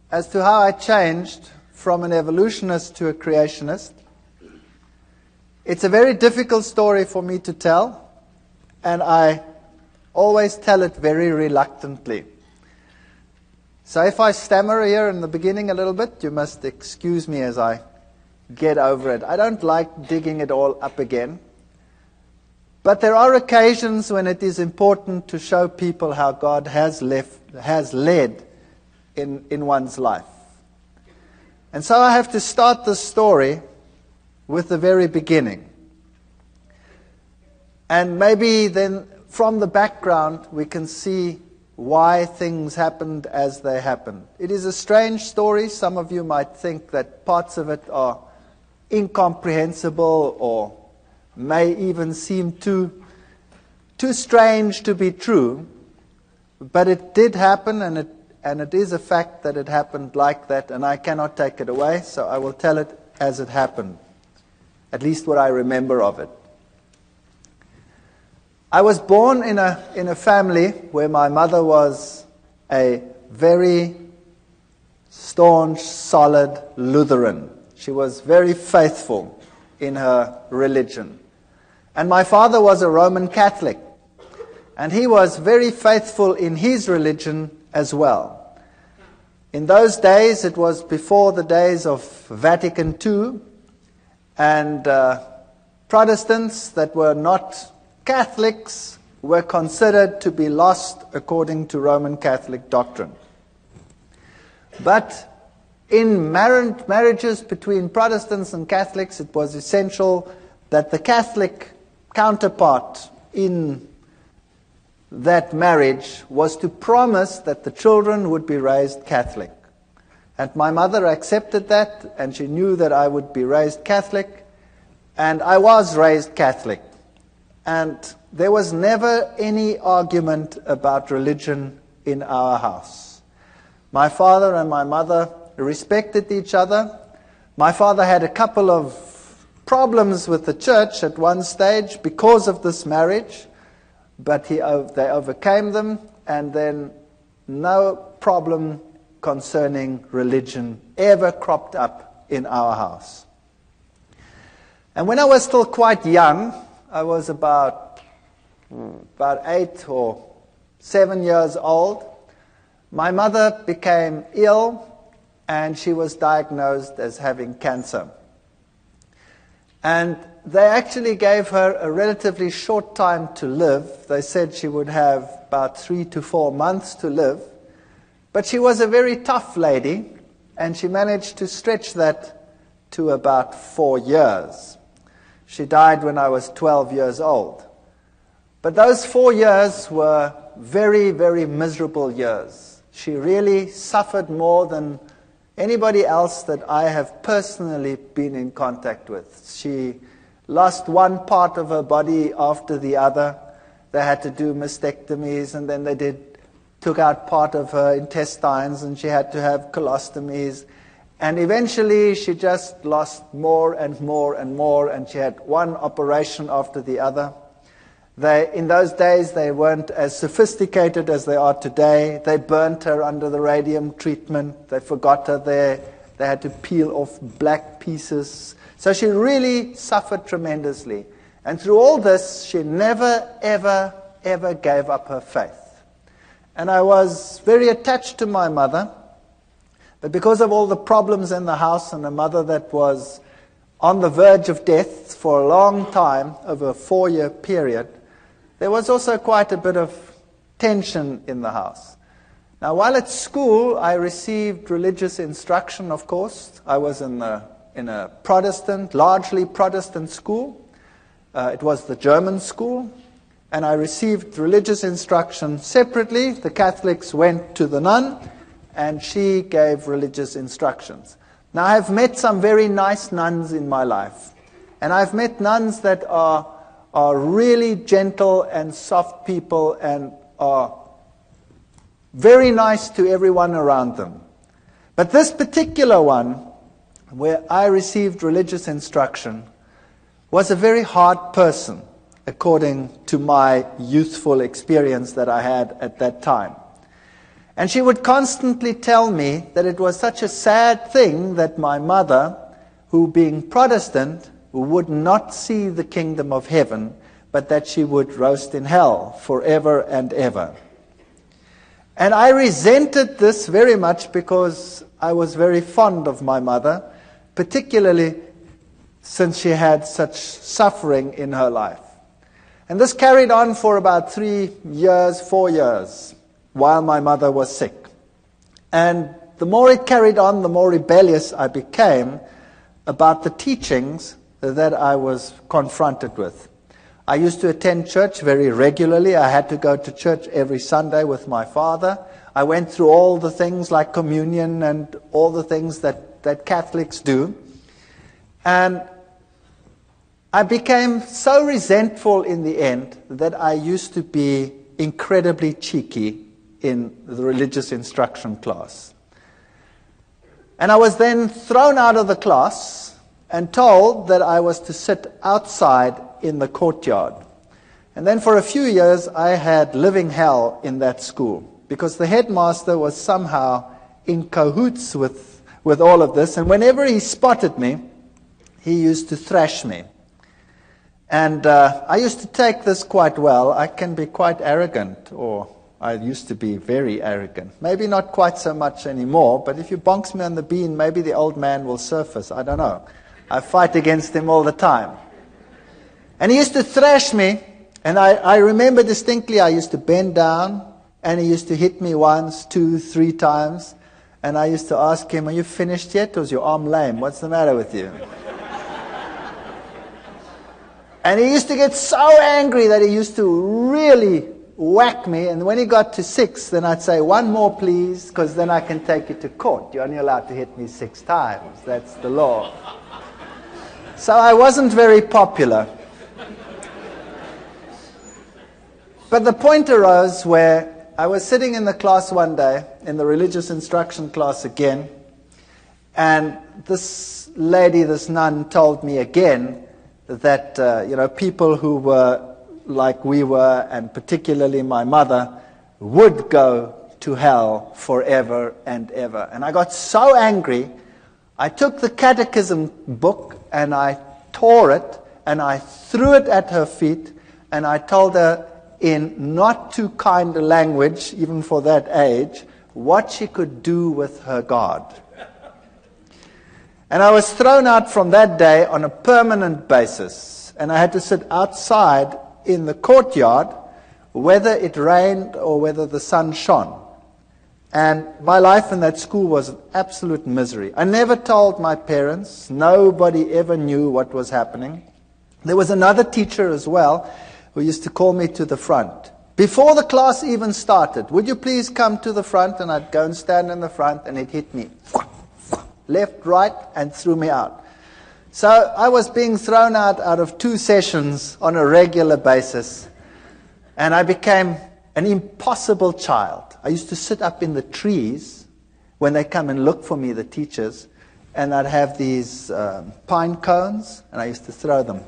As to how I changed from an evolutionist to a creationist, it's a very difficult story for me to tell, and I always tell it very reluctantly. So if I stammer here in the beginning a little bit, you must excuse me as I get over it. I don't like digging it all up again. But there are occasions when it is important to show people how God has led in one's life. And so I have to start the story with the very beginning. And maybe then from the background we can see why things happened as they happened. It is a strange story. Some of you might think that parts of it are incomprehensible or may even seem too strange to be true. But it did happen, and it is a fact that it happened like that, and I cannot take it away, so I will tell it as it happened, at least what I remember of it. I was born in a family where my mother was a very staunch, solid Lutheran. She was very faithful in her religion. And my father was a Roman Catholic, and he was very faithful in his religion as well. In those days, it was before the days of Vatican II, and Protestants that were not Catholics were considered to be lost according to Roman Catholic doctrine. But in marriages between Protestants and Catholics, it was essential that the Catholic counterpart in that marriage was to promise that the children would be raised Catholic. And my mother accepted that, and she knew that I would be raised Catholic, and I was raised Catholic. And there was never any argument about religion in our house. My father and my mother respected each other. My father had a couple of problems with the church at one stage because of this marriage, but they overcame them, and then no problem concerning religion ever cropped up in our house. And when I was still quite young, I was about 8 or 7 years old, my mother became ill, and she was diagnosed as having cancer. And they actually gave her a relatively short time to live. They said she would have about 3 to 4 months to live. But she was a very tough lady, and she managed to stretch that to about 4 years. She died when I was 12 years old. But those 4 years were very, very miserable years. She really suffered more than anybody else that I have personally been in contact with. She lost one part of her body after the other. They had to do mastectomies, and then they took out part of her intestines, and she had to have colostomies. And eventually she just lost more and more and more, and she had one operation after the other. In those days, they weren't as sophisticated as they are today. They burnt her under the radium treatment. They forgot her there. They had to peel off black pieces. So she really suffered tremendously. And through all this, she never, ever, ever gave up her faith. And I was very attached to my mother. But because of all the problems in the house, and a mother that was on the verge of death for a long time, over a 4-year period, there was also quite a bit of tension in the house. Now, while at school, I received religious instruction, of course. I was in a Protestant, largely Protestant school. It was the German school. And I received religious instruction separately. The Catholics went to the nun, and she gave religious instructions. Now, I've met some very nice nuns in my life. And I've met nuns that are are really gentle and soft people and are very nice to everyone around them. But this particular one, where I received religious instruction, was a very hard person, according to my youthful experience that I had at that time. And she would constantly tell me that it was such a sad thing that my mother, who being Protestant, would not see the kingdom of heaven, but that she would roast in hell forever and ever. And I resented this very much because I was very fond of my mother, particularly since she had such suffering in her life. And this carried on for about 3 years, 4 years, while my mother was sick. And the more it carried on, the more rebellious I became about the teachings that I was confronted with. I used to attend church very regularly. I had to go to church every Sunday with my father. I went through all the things like communion and all the things that Catholics do. And I became so resentful in the end that I used to be incredibly cheeky in the religious instruction class. And I was then thrown out of the class and told that I was to sit outside in the courtyard. And then for a few years I had living hell in that school, because the headmaster was somehow in cahoots with all of this, and whenever he spotted me, he used to thrash me. And I used to take this quite well. I can be quite arrogant, or I used to be very arrogant. Maybe not quite so much anymore, but if you bonks me on the bean, maybe the old man will surface. I don't know. I fight against him all the time. And he used to thrash me, and I remember distinctly I used to bend down, and he used to hit me once, 2, 3 times, and I used to ask him, "Are you finished yet, or is your arm lame? What's the matter with you?" And he used to get so angry that he used to really whack me, and when he got to 6, then I'd say, "1 more please, because then I can take you to court. You're only allowed to hit me 6 times. That's the law." So I wasn't very popular. But the point arose where I was sitting in the class one day, in the religious instruction class again, and this lady, this nun, told me again that people who were like we were, and particularly my mother, would go to hell forever and ever. And I got so angry, I took the catechism book and I tore it and I threw it at her feet, and I told her in not too kind a language, even for that age, what she could do with her God. And I was thrown out from that day on a permanent basis. And I had to sit outside in the courtyard, whether it rained or whether the sun shone. And my life in that school was absolute misery. I never told my parents. Nobody ever knew what was happening. There was another teacher as well who used to call me to the front. Before the class even started, "Would you please come to the front?" And I'd go and stand in the front, and he'd hit me left, right, and threw me out. So I was being thrown out of 2 sessions on a regular basis, and I became an impossible child. I used to sit up in the trees when they come and look for me, the teachers, and I'd have these pine cones, and I used to throw them.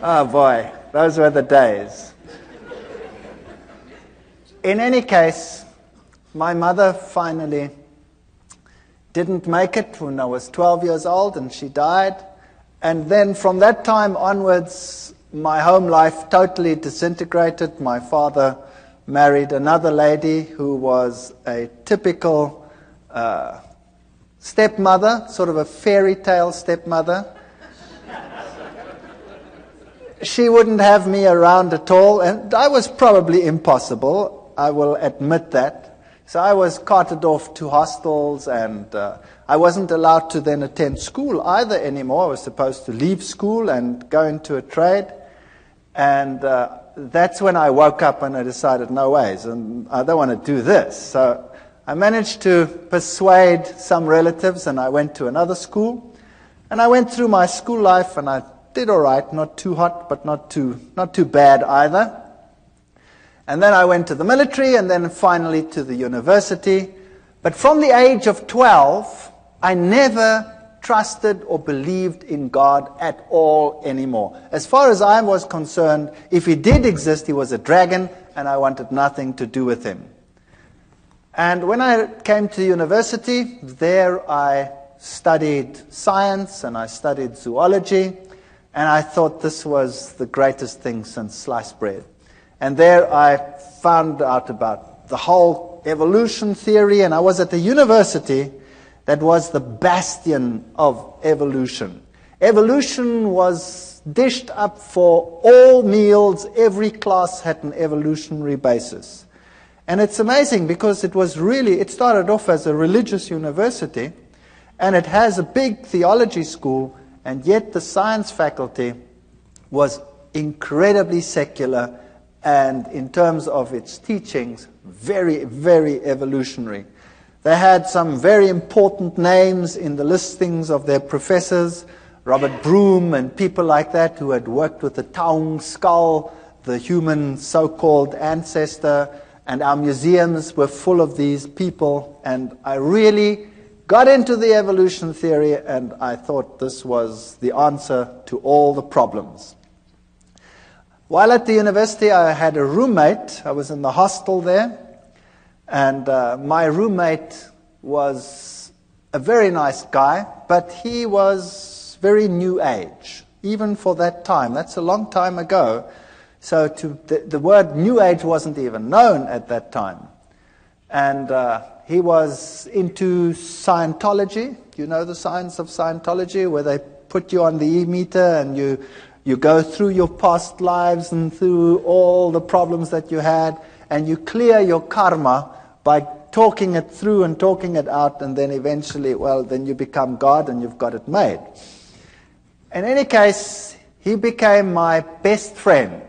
Oh boy, those were the days. In any case, my mother finally didn't make it when I was 12 years old, and she died. And then from that time onwards, my home life totally disintegrated. My father married another lady who was a typical stepmother, sort of a fairy tale stepmother. She wouldn't have me around at all, and I was probably impossible, I will admit that. So I was carted off to hostels, and I wasn't allowed to then attend school either anymore. I was supposed to leave school and go into a trade. And that's when I woke up and I decided, no ways, and I don't want to do this. So I managed to persuade some relatives, and I went to another school. And I went through my school life, and I did all right, not too hot, but not too bad either. And then I went to the military, and then finally to the university. But from the age of 12, I never trusted or believed in God at all anymore. As far as I was concerned, if he did exist, he was a dragon, and I wanted nothing to do with him. And when I came to university, there I studied science and I studied zoology, and I thought this was the greatest thing since sliced bread. And there I found out about the whole evolution theory, and I was at a university that was the bastion of evolution. Evolution was dished up for all meals. Every class had an evolutionary basis. And it's amazing because it started off as a religious university, and it has a big theology school, and yet the science faculty was incredibly secular, and in terms of its teachings, very, very evolutionary. They had some very important names in the listings of their professors, Robert Broom and people like that who had worked with the Taung skull, the human so-called ancestor, and our museums were full of these people. And I really got into the evolution theory, and I thought this was the answer to all the problems. While at the university, I had a roommate. I was in the hostel there. And my roommate was a very nice guy, but he was very new age, even for that time. That's a long time ago. So the word new age wasn't even known at that time. And he was into Scientology. You know the science of Scientology, where they put you on the e-meter and you go through your past lives and through all the problems that you had, and you clear your karma by talking it through and talking it out, and then eventually, then you become God and you've got it made. In any case, he became my best friend.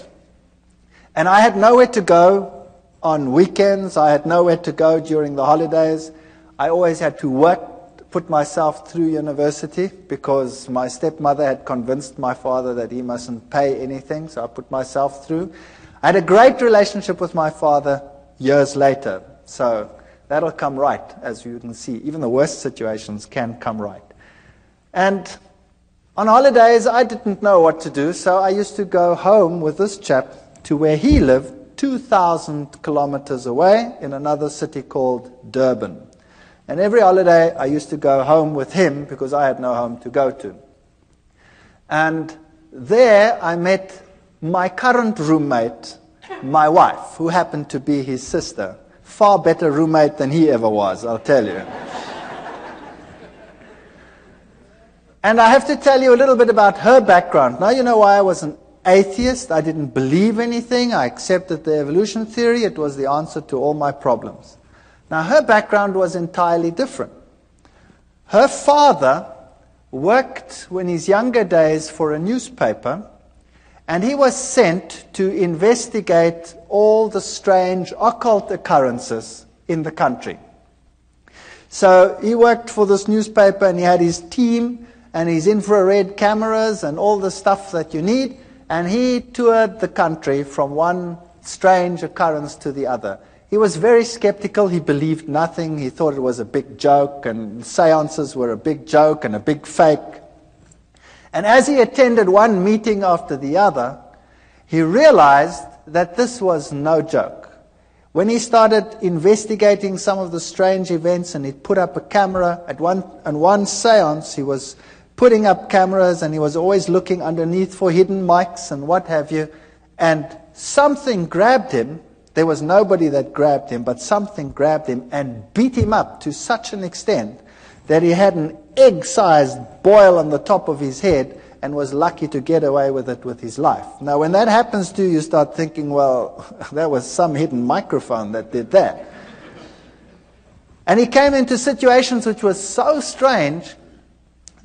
And I had nowhere to go on weekends. I had nowhere to go during the holidays. I always had to work, put myself through university, because my stepmother had convinced my father that he mustn't pay anything, so I put myself through. I had a great relationship with my father years later. So that'll come right, as you can see. Even the worst situations can come right. And on holidays, I didn't know what to do, so I used to go home with this chap to where he lived, 2,000 kilometers away, in another city called Durban. And every holiday, I used to go home with him because I had no home to go to. And there I met my current roommate, my wife, who happened to be his sister. Far better roommate than he ever was, I'll tell you. And I have to tell you a little bit about her background. Now you know why I was an atheist. I didn't believe anything. I accepted the evolution theory. It was the answer to all my problems. Now her background was entirely different. Her father worked in his younger days for a newspaper, and he was sent to investigate all the strange occult occurrences in the country. So he worked for this newspaper, and he had his team and his infrared cameras and all the stuff that you need, and he toured the country from one strange occurrence to the other. He was very skeptical. He believed nothing. He thought it was a big joke, and seances were a big joke and a big fake. And as he attended one meeting after the other, he realized that this was no joke. When he started investigating some of the strange events, and he'd put up a camera at one seance, he was putting up cameras, and he was always looking underneath for hidden mics and what have you, and something grabbed him. There was nobody that grabbed him, but something grabbed him and beat him up to such an extent that he had an egg-sized boil on the top of his head and was lucky to get away with it with his life. Now, when that happens to you, you start thinking, well, that was some hidden microphone that did that. And he came into situations which were so strange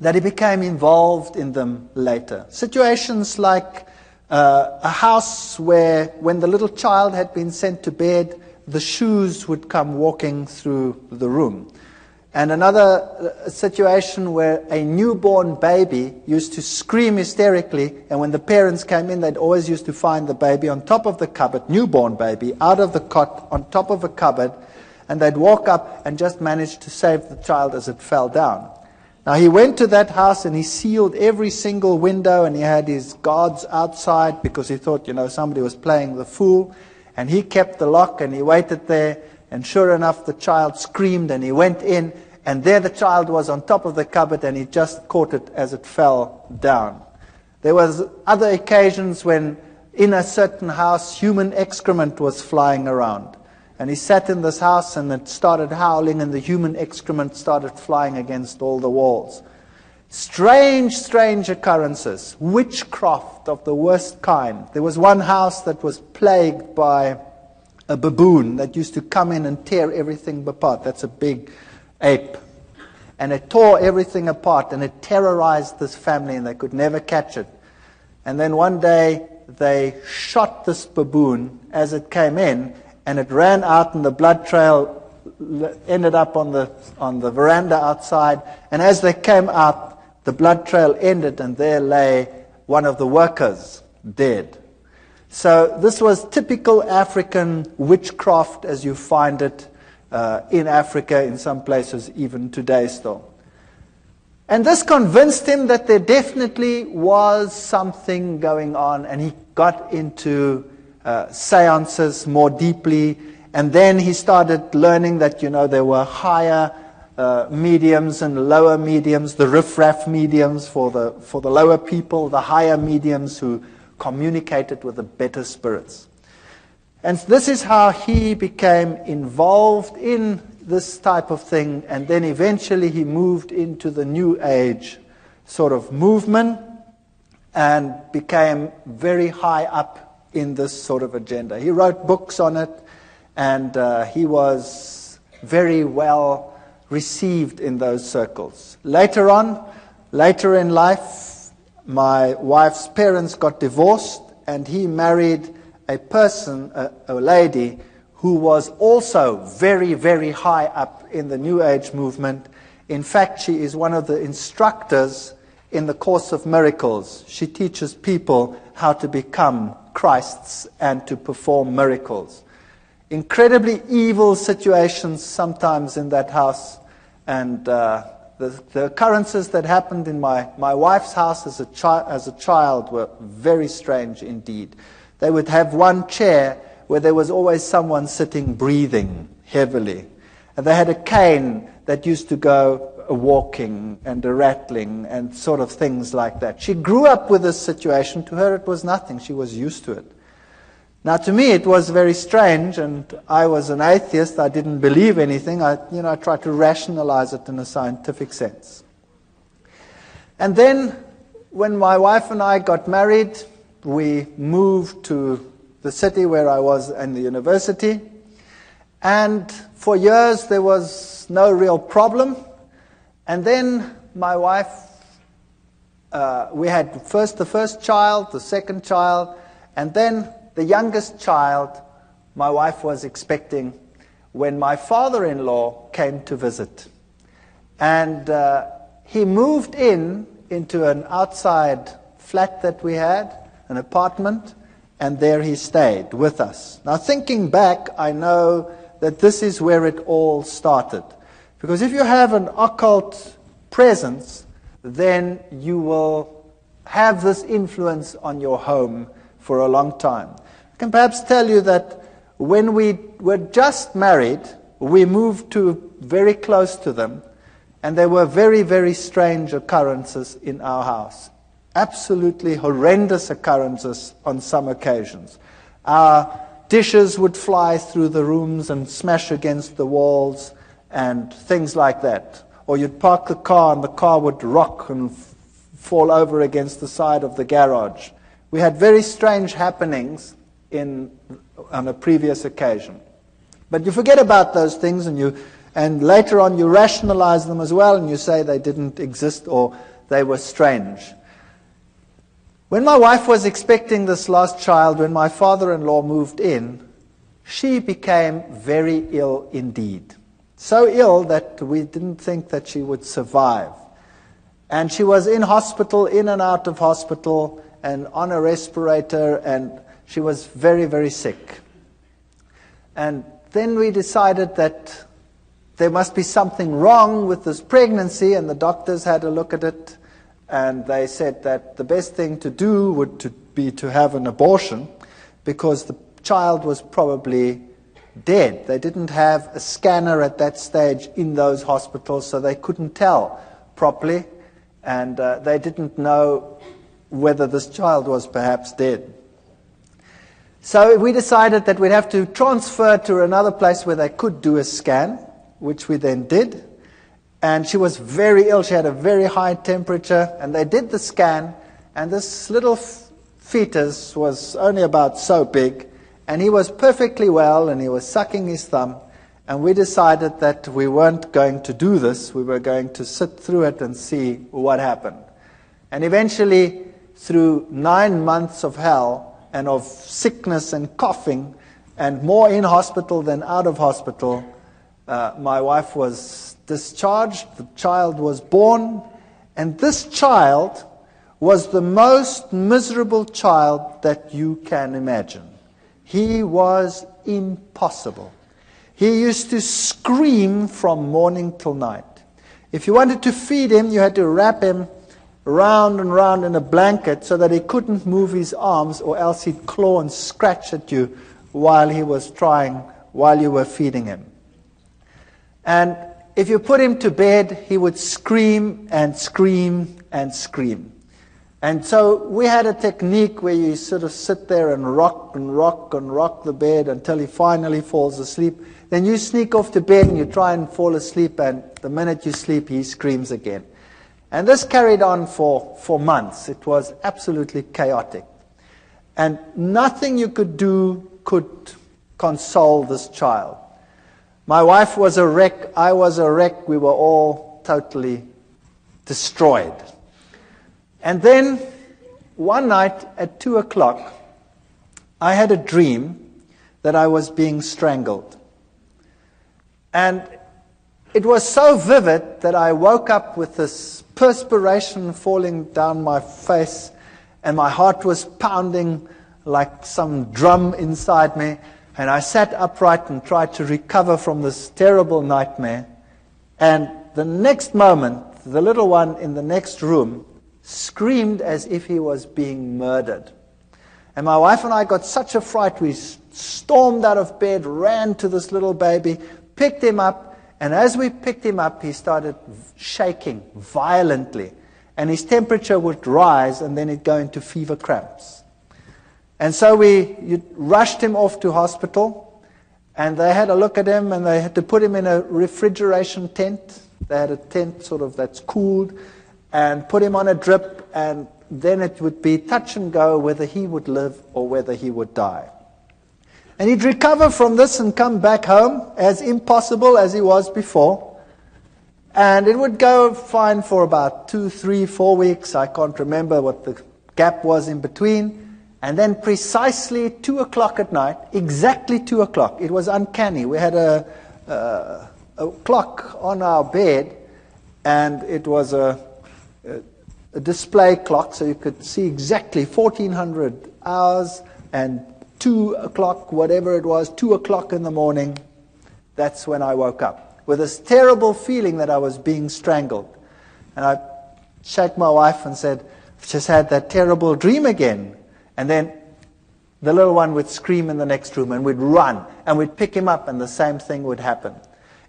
that he became involved in them later. Situations like a house where, when the little child had been sent to bed, the shoes would come walking through the room. And another situation where a newborn baby used to scream hysterically, and when the parents came in, they'd always used to find the baby on top of the cupboard, newborn baby, out of the cot, on top of a cupboard, and they'd walk up and just manage to save the child as it fell down. Now he went to that house and he sealed every single window, and he had his guards outside because he thought, somebody was playing the fool, and he kept the lock and he waited there. And sure enough, the child screamed, and he went in, and there the child was on top of the cupboard, and he just caught it as it fell down. There was other occasions when in a certain house, human excrement was flying around. And he sat in this house, and it started howling, and the human excrement started flying against all the walls. Strange, strange occurrences. Witchcraft of the worst kind. There was one house that was plagued by a baboon that used to come in and tear everything apart. That's a big ape. And it tore everything apart, and it terrorized this family, and they could never catch it. And then one day, they shot this baboon as it came in, and it ran out, and the blood trail ended up on the veranda outside. And as they came out, the blood trail ended, and there lay one of the workers dead. So this was typical African witchcraft as you find it in Africa, in some places even today still. And this convinced him that there definitely was something going on, and he got into seances more deeply. And then he started learning that, there were higher mediums and lower mediums, the riff-raff mediums for the lower people, the higher mediums who communicated with the better spirits. And this is how he became involved in this type of thing, and then eventually he moved into the New Age sort of movement and became very high up in this sort of agenda. He wrote books on it, and he was very well received in those circles. Later in life, my wife's parents got divorced, and he married a person, a lady, who was also very, very high up in the New Age movement. In fact, she is one of the instructors in the Course of Miracles. She teaches people how to become Christs and to perform miracles. Incredibly evil situations sometimes in that house, and the occurrences that happened in my wife's house as a child were very strange indeed. They would have one chair where there was always someone sitting breathing heavily. And they had a cane that used to go walking and a rattling and sort of things like that. She grew up with this situation. To her it was nothing. She was used to it. Now to me it was very strange, and I was an atheist. I didn't believe anything. I tried to rationalize it in a scientific sense. And then when my wife and I got married, we moved to the city where I was in the university. And for years there was no real problem. And then my wife, we had the first child, the second child, and then the youngest child my wife was expecting when my father-in-law came to visit. And he moved into an outside flat that we had, an apartment, and there he stayed with us. Now thinking back, I know that this is where it all started. Because if you have an occult presence, then you will have this influence on your home for a long time. I can perhaps tell you that when we were just married, we moved very close to them, and there were very, very strange occurrences in our house. Absolutely horrendous occurrences on some occasions. Our dishes would fly through the rooms and smash against the walls and things like that. Or you'd park the car and the car would rock and fall over against the side of the garage. We had very strange happenings on a previous occasion. But you forget about those things, and later on you rationalize them as well, and you say they didn't exist or they were strange. When my wife was expecting this last child, when my father-in-law moved in, she became very ill indeed. so ill that we didn't think that she would survive. And she was in hospital, in and out of hospital, and on a respirator, and she was very, very sick. And then we decided that there must be something wrong with this pregnancy, and the doctors had a look at it, and they said that the best thing to do would be to have an abortion, because the child was probably dead. They didn't have a scanner at that stage in those hospitals, so they couldn't tell properly, and they didn't know whether this child was perhaps dead. So we decided that we'd have to transfer to another place where they could do a scan, which we then did. And she was very ill. She had a very high temperature. And they did the scan, and this little fetus was only about so big. And he was perfectly well, and he was sucking his thumb. And we decided that we weren't going to do this. We were going to sit through it and see what happened. And eventually, through 9 months of hell and of sickness and coughing, and more in hospital than out of hospital, my wife was discharged, the child was born, and this child was the most miserable child that you can imagine. He was impossible. He used to scream from morning till night. If you wanted to feed him, you had to wrap him round and round in a blanket so that he couldn't move his arms, or else he'd claw and scratch at you while you were feeding him. And if you put him to bed, he would scream and scream and scream. And so we had a technique where you sort of sit there and rock and rock and rock the bed until he finally falls asleep. Then you sneak off to bed and you try and fall asleep, and the minute you sleep, he screams again. And this carried on for months. It was absolutely chaotic. And nothing you could do could console this child. My wife was a wreck. I was a wreck. We were all totally destroyed. And then one night at 2 o'clock, I had a dream that I was being strangled. And it was so vivid that I woke up with this perspiration falling down my face, and my heart was pounding like some drum inside me. And I sat upright and tried to recover from this terrible nightmare. And the next moment, the little one in the next room screamed as if he was being murdered. And my wife and I got such a fright, we stormed out of bed, ran to this little baby, picked him up, and as we picked him up, he started shaking violently. And his temperature would rise, and then he'd go into fever cramps. And so we rushed him off to hospital, and they had a look at him, and they had to put him in a refrigeration tent. They had a tent sort of that's cooled, and put him on a drip, and then it would be touch and go whether he would live or whether he would die. And he'd recover from this and come back home as impossible as he was before. And it would go fine for about 2, 3, 4 weeks. I can't remember what the gap was in between. And then precisely 2 o'clock at night, exactly 2 o'clock, it was uncanny. We had a clock on our bed, and it was a display clock, so you could see exactly 1400 hours, and 2 o'clock, whatever it was, 2 o'clock in the morning, that's when I woke up, with this terrible feeling that I was being strangled. And I shook my wife and said, I've just had that terrible dream again. And then the little one would scream in the next room, and we'd run, and we'd pick him up, and the same thing would happen.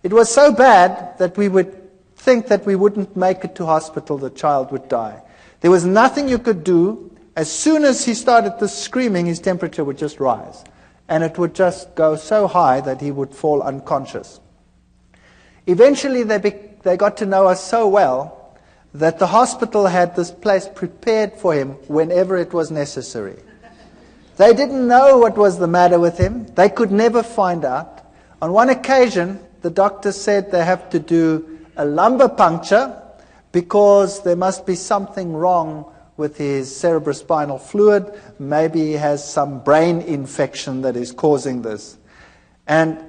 It was so bad that we would think that we wouldn't make it to hospital, the child would die. There was nothing you could do. As soon as he started the screaming, his temperature would just rise. And it would just go so high that he would fall unconscious. Eventually they got to know us so well that the hospital had this place prepared for him whenever it was necessary. They didn't know what was the matter with him. They could never find out. On one occasion, the doctor said they have to do a lumbar puncture because there must be something wrong with his cerebrospinal fluid. Maybe he has some brain infection that is causing this. And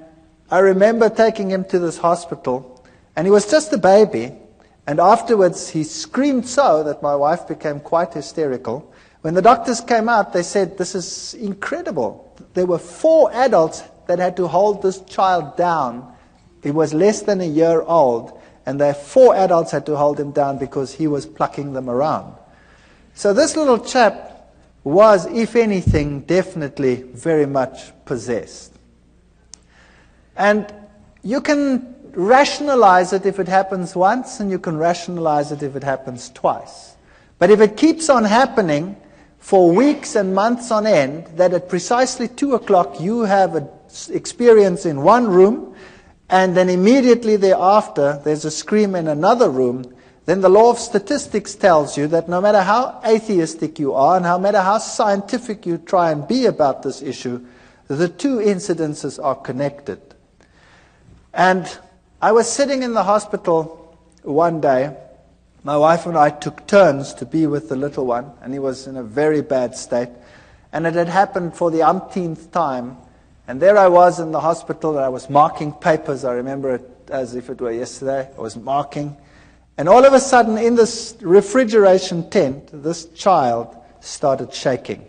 I remember taking him to this hospital, and he was just a baby, and afterwards he screamed so that my wife became quite hysterical. When the doctors came out, they said, "This is incredible." There were 4 adults that had to hold this child down. He was less than a year old, and the 4 adults had to hold him down because he was plucking them around. So this little chap was, if anything, definitely very much possessed. And you can rationalize it if it happens once, and you can rationalize it if it happens twice. But if it keeps on happening for weeks and months on end, that at precisely 2 o'clock you have an experience in one room, and then immediately thereafter there's a scream in another room, then the law of statistics tells you that no matter how atheistic you are and no matter how scientific you try and be about this issue, the 2 incidences are connected. And I was sitting in the hospital one day. My wife and I took turns to be with the little one, and he was in a very bad state. And it had happened for the umpteenth time. And there I was in the hospital, and I was marking papers. I remember it as if it were yesterday. I was marking. And all of a sudden, in this refrigeration tent, this child started shaking.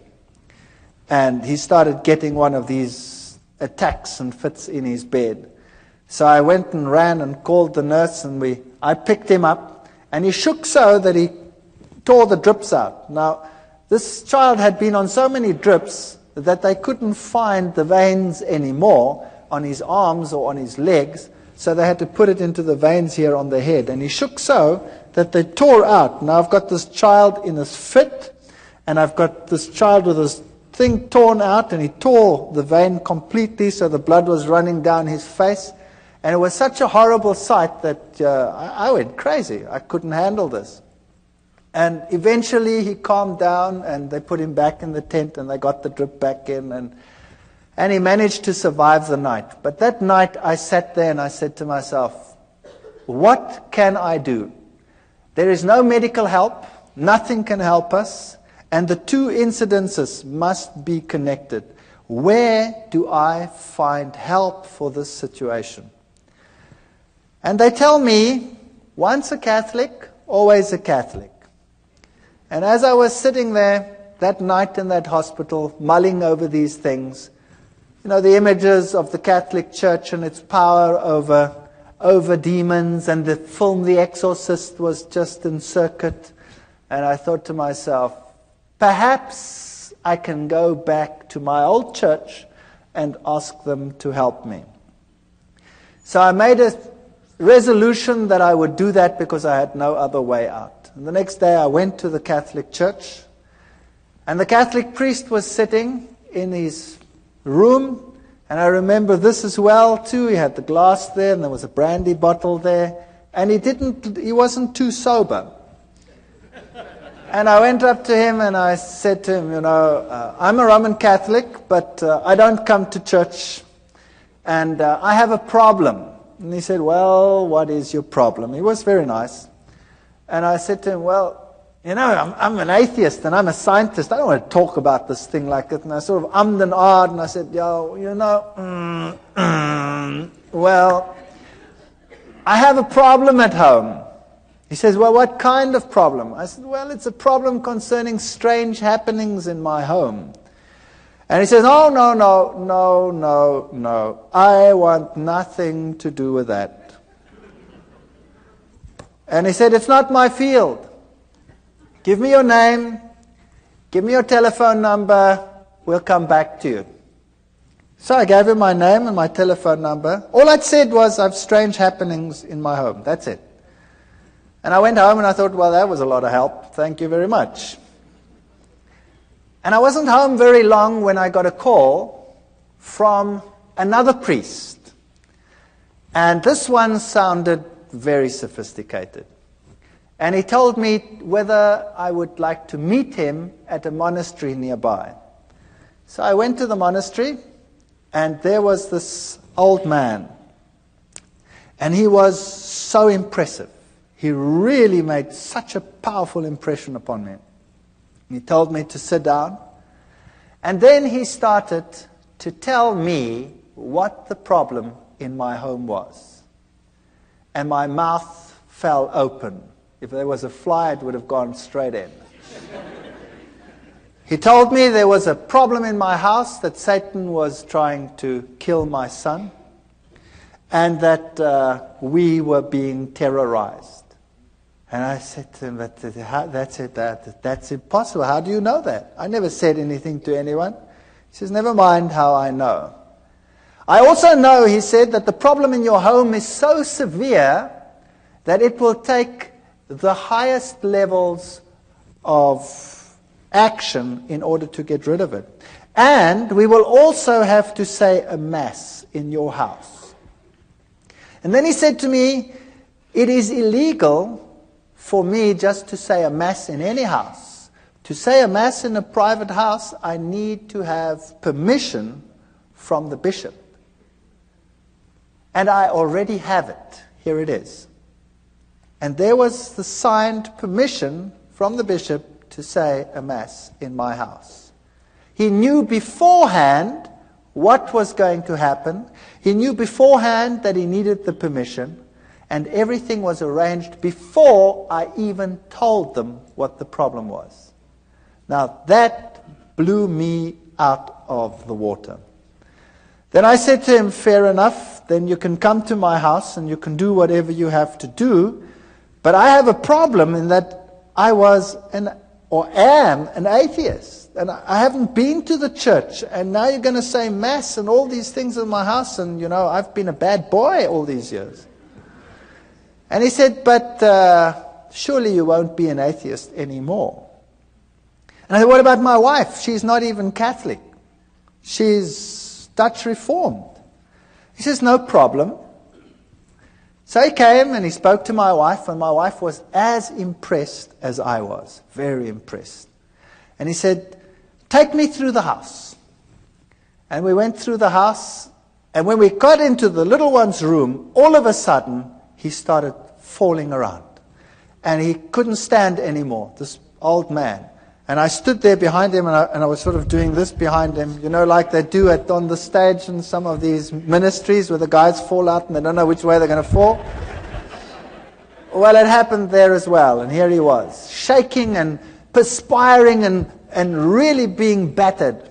And he started getting one of these attacks and fits in his bed. So I went and ran and called the nurse, and I picked him up, and he shook so that he tore the drips out. Now, this child had been on so many drips that they couldn't find the veins anymore on his arms or on his legs, so they had to put it into the veins here on the head. And he shook so that they tore out. Now I've got this child in this fit, and I've got this child with this thing torn out, and he tore the vein completely, so the blood was running down his face. And it was such a horrible sight that I went crazy. I couldn't handle this. And eventually he calmed down, and they put him back in the tent, and they got the drip back in, and he managed to survive the night. But that night I sat there and I said to myself, what can I do? There is no medical help. Nothing can help us. And the 2 incidences must be connected. Where do I find help for this situation? And they tell me, once a Catholic, always a Catholic. And as I was sitting there that night in that hospital, mulling over these things, the images of the Catholic Church and its power over demons, and the film The Exorcist was just in circuit. And I thought to myself, perhaps I can go back to my old church and ask them to help me. So I made a resolution that I would do that because I had no other way out. And the next day I went to the Catholic Church, and the Catholic priest was sitting in his room, and I remember this as well too. He had the glass there, and there was a brandy bottle there, and he wasn't too sober. And I went up to him and I said to him, I'm a Roman Catholic, but I don't come to church, and I have a problem. And he said, well, what is your problem? He was very nice. And I said to him, well, I'm an atheist and I'm a scientist. I don't want to talk about this thing like that. And I sort of ummed and ahed, and I said, well, I have a problem at home. He says, well, what kind of problem? I said, well, it's a problem concerning strange happenings in my home. And he says, oh, no. I want nothing to do with that. And he said, it's not my field. Give me your name. Give me your telephone number. We'll come back to you. So I gave him my name and my telephone number. All I'd said was, I have strange happenings in my home. That's it. And I went home and I thought, well, that was a lot of help. Thank you very much. And I wasn't home very long when I got a call from another priest. And this one sounded very sophisticated. And he told me whether I would like to meet him at a monastery nearby. So I went to the monastery, and there was this old man. And he was so impressive. He really made such a powerful impression upon me. He told me to sit down, and then he started to tell me what the problem in my home was. And my mouth fell open. If there was a fly, it would have gone straight in. He told me there was a problem in my house, that Satan was trying to kill my son, and that we were being terrorized. And I said to him, that's impossible. How do you know that? I never said anything to anyone. He says, never mind how I know. I also know, he said, that the problem in your home is so severe that it will take the highest levels of action in order to get rid of it. And we will also have to say a mass in your house. And then he said to me, it is illegal for me just to say a mass in any house. To say a mass in a private house, I need to have permission from the bishop. And I already have it. Here it is. And there was the signed permission from the bishop to say a mass in my house. He knew beforehand what was going to happen. He knew beforehand that he needed the permission, and everything was arranged before I even told them what the problem was. Now that blew me out of the water. Then I said to him, fair enough, then you can come to my house and you can do whatever you have to do, but I have a problem in that I was am an atheist, and I haven't been to the church, and now you're going to say mass and all these things in my house, and I've been a bad boy all these years. And he said, but surely you won't be an atheist anymore. And I said, what about my wife? She's not even Catholic. She's Dutch Reformed. He says, no problem. So he came and he spoke to my wife, and my wife was as impressed as I was, very impressed. And he said, take me through the house. And we went through the house, and when we got into the little one's room, all of a sudden, he started falling around. And he couldn't stand anymore, this old man. And I stood there behind him, and I was sort of doing this behind him, like they do on the stage in some of these ministries where the guys fall out and they don't know which way they're going to fall. Well, it happened there as well, and here he was, shaking and perspiring and really being battered.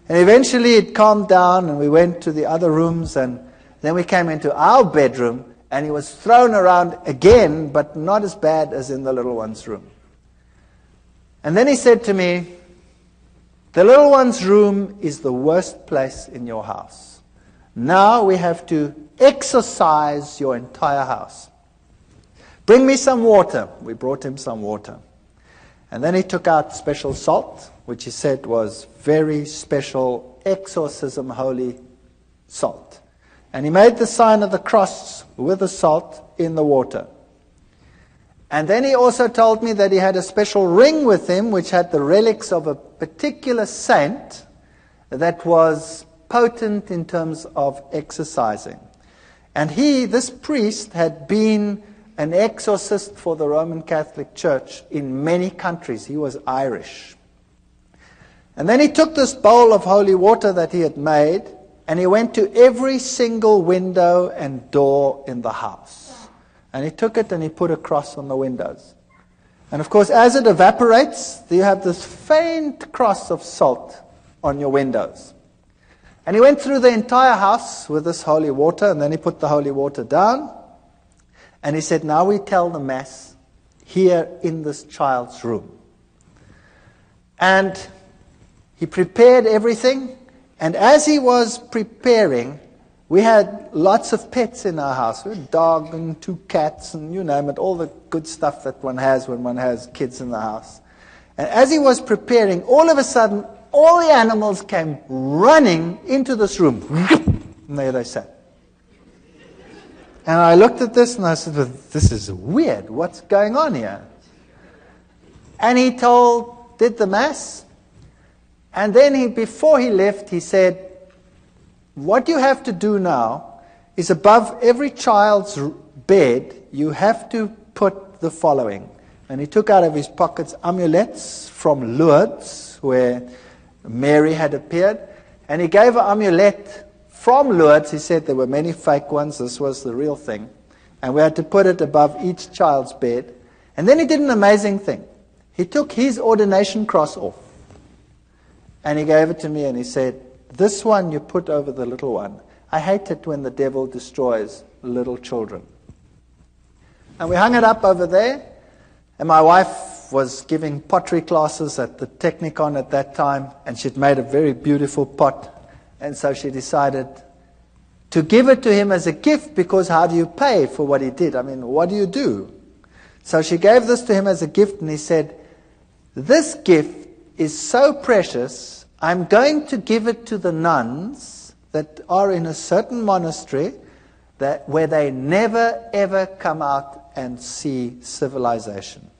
And eventually it calmed down, and we went to the other rooms, and then we came into our bedroom, and he was thrown around again, but not as bad as in the little one's room. And then he said to me, the little one's room is the worst place in your house. Now we have to exorcise your entire house. Bring me some water. We brought him some water. And then he took out special salt, which he said was very special exorcism holy salt. And he made the sign of the cross with the salt in the water. And then he also told me that he had a special ring with him which had the relics of a particular saint that was potent in terms of exorcising. And this priest, had been an exorcist for the Roman Catholic Church in many countries. He was Irish. And then he took this bowl of holy water that he had made, and he went to every single window and door in the house. And he took it and he put a cross on the windows. And of course, as it evaporates, you have this faint cross of salt on your windows. And he went through the entire house with this holy water, and then he put the holy water down. And he said, now we tell the Mass here in this child's room. And he prepared everything. And as he was preparing, we had lots of pets in our house. We had a dog and 2 cats and you name it, all the good stuff that one has when one has kids in the house. And as he was preparing, all of a sudden, all the animals came running into this room. And there they sat. And I looked at this and I said, well, this is weird. What's going on here? And he did the Mass. And then before he left, he said, what you have to do now is above every child's bed, you have to put the following. And he took out of his pockets amulets from Lourdes, where Mary had appeared. And he gave an amulet from Lourdes. He said there were many fake ones. This was the real thing. And we had to put it above each child's bed. And then he did an amazing thing. He took his ordination cross off. And he gave it to me and he said, this one you put over the little one. I hate it when the devil destroys little children. And we hung it up over there. And my wife was giving pottery classes at the Technicon at that time. And she'd made a very beautiful pot. And so she decided to give it to him as a gift, because how do you pay for what he did? I mean, what do you do? So she gave this to him as a gift, and he said, this gift is so precious, I'm going to give it to the nuns that are in a certain monastery where they never ever come out and see civilization.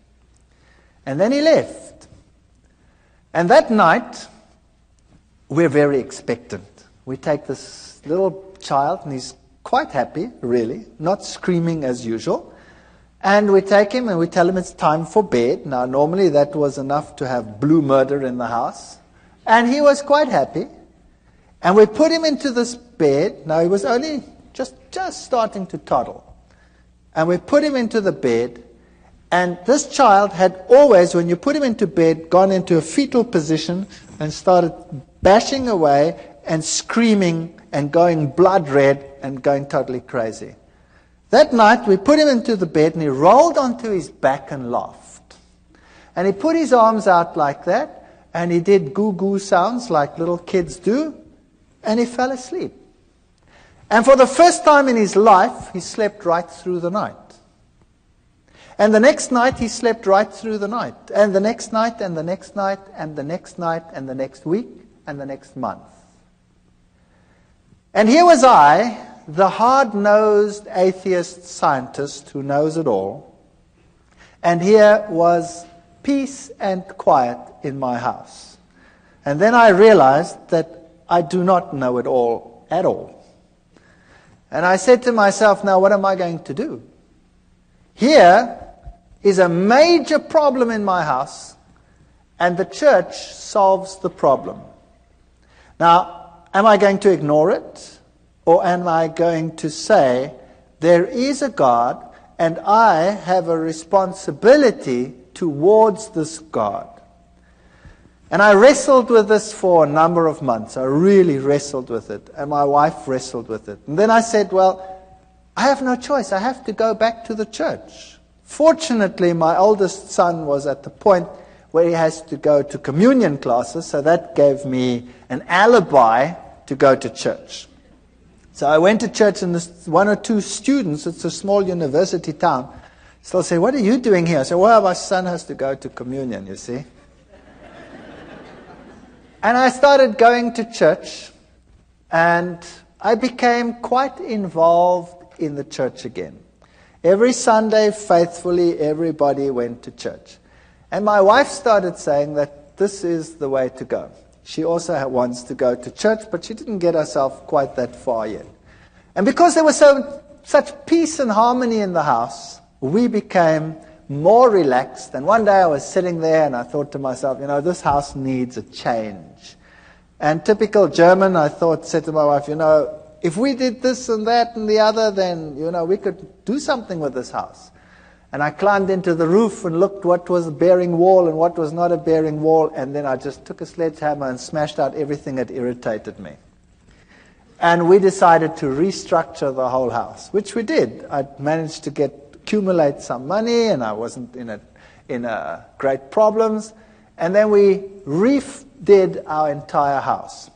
And then he left. And that night, we're very expectant. We take this little child, and he's quite happy, really, not screaming as usual. And we take him and we tell him it's time for bed. Now, normally that was enough to have blue murder in the house. And he was quite happy. And we put him into this bed. Now, he was only just starting to toddle. And we put him into the bed. And this child had always, when you put him into bed, gone into a fetal position and started bashing away and screaming and going blood red and going totally crazy. That night, we put him into the bed, and he rolled onto his back and laughed. And he put his arms out like that, and he did goo-goo sounds like little kids do, and he fell asleep. And for the first time in his life, he slept right through the night. And the next night, he slept right through the night. And the next night, and the next night, and the next night, and the next week, and the next month. And here was I, the hard-nosed atheist scientist who knows it all. And here was peace and quiet in my house. And then I realized that I do not know it all at all. And I said to myself, now what am I going to do? Here is a major problem in my house, and the church solves the problem. Now, am I going to ignore it? Or am I going to say, there is a God, and I have a responsibility towards this God? And I wrestled with this for a number of months. I really wrestled with it. And my wife wrestled with it. And then I said, well, I have no choice. I have to go back to the church. Fortunately, my oldest son was at the point where he has to go to communion classes, so that gave me an alibi to go to church. So I went to church, and one or two students, it's a small university town, still say, what are you doing here? I said, well, my son has to go to communion, you see. And I started going to church, and I became quite involved in the church again. Every Sunday, faithfully, everybody went to church. And my wife started saying that this is the way to go. She also wants to go to church, but she didn't get herself quite that far yet. And because there was such peace and harmony in the house, we became more relaxed. And one day I was sitting there and I thought to myself, this house needs a change. And typical German, I said to my wife, if we did this and that and the other, then, we could do something with this house. And I climbed into the roof and looked what was a bearing wall and what was not a bearing wall. And then I just took a sledgehammer and smashed out everything that irritated me. And we decided to restructure the whole house, which we did. I managed to accumulate some money, and I wasn't in great problems. And then we redid our entire house.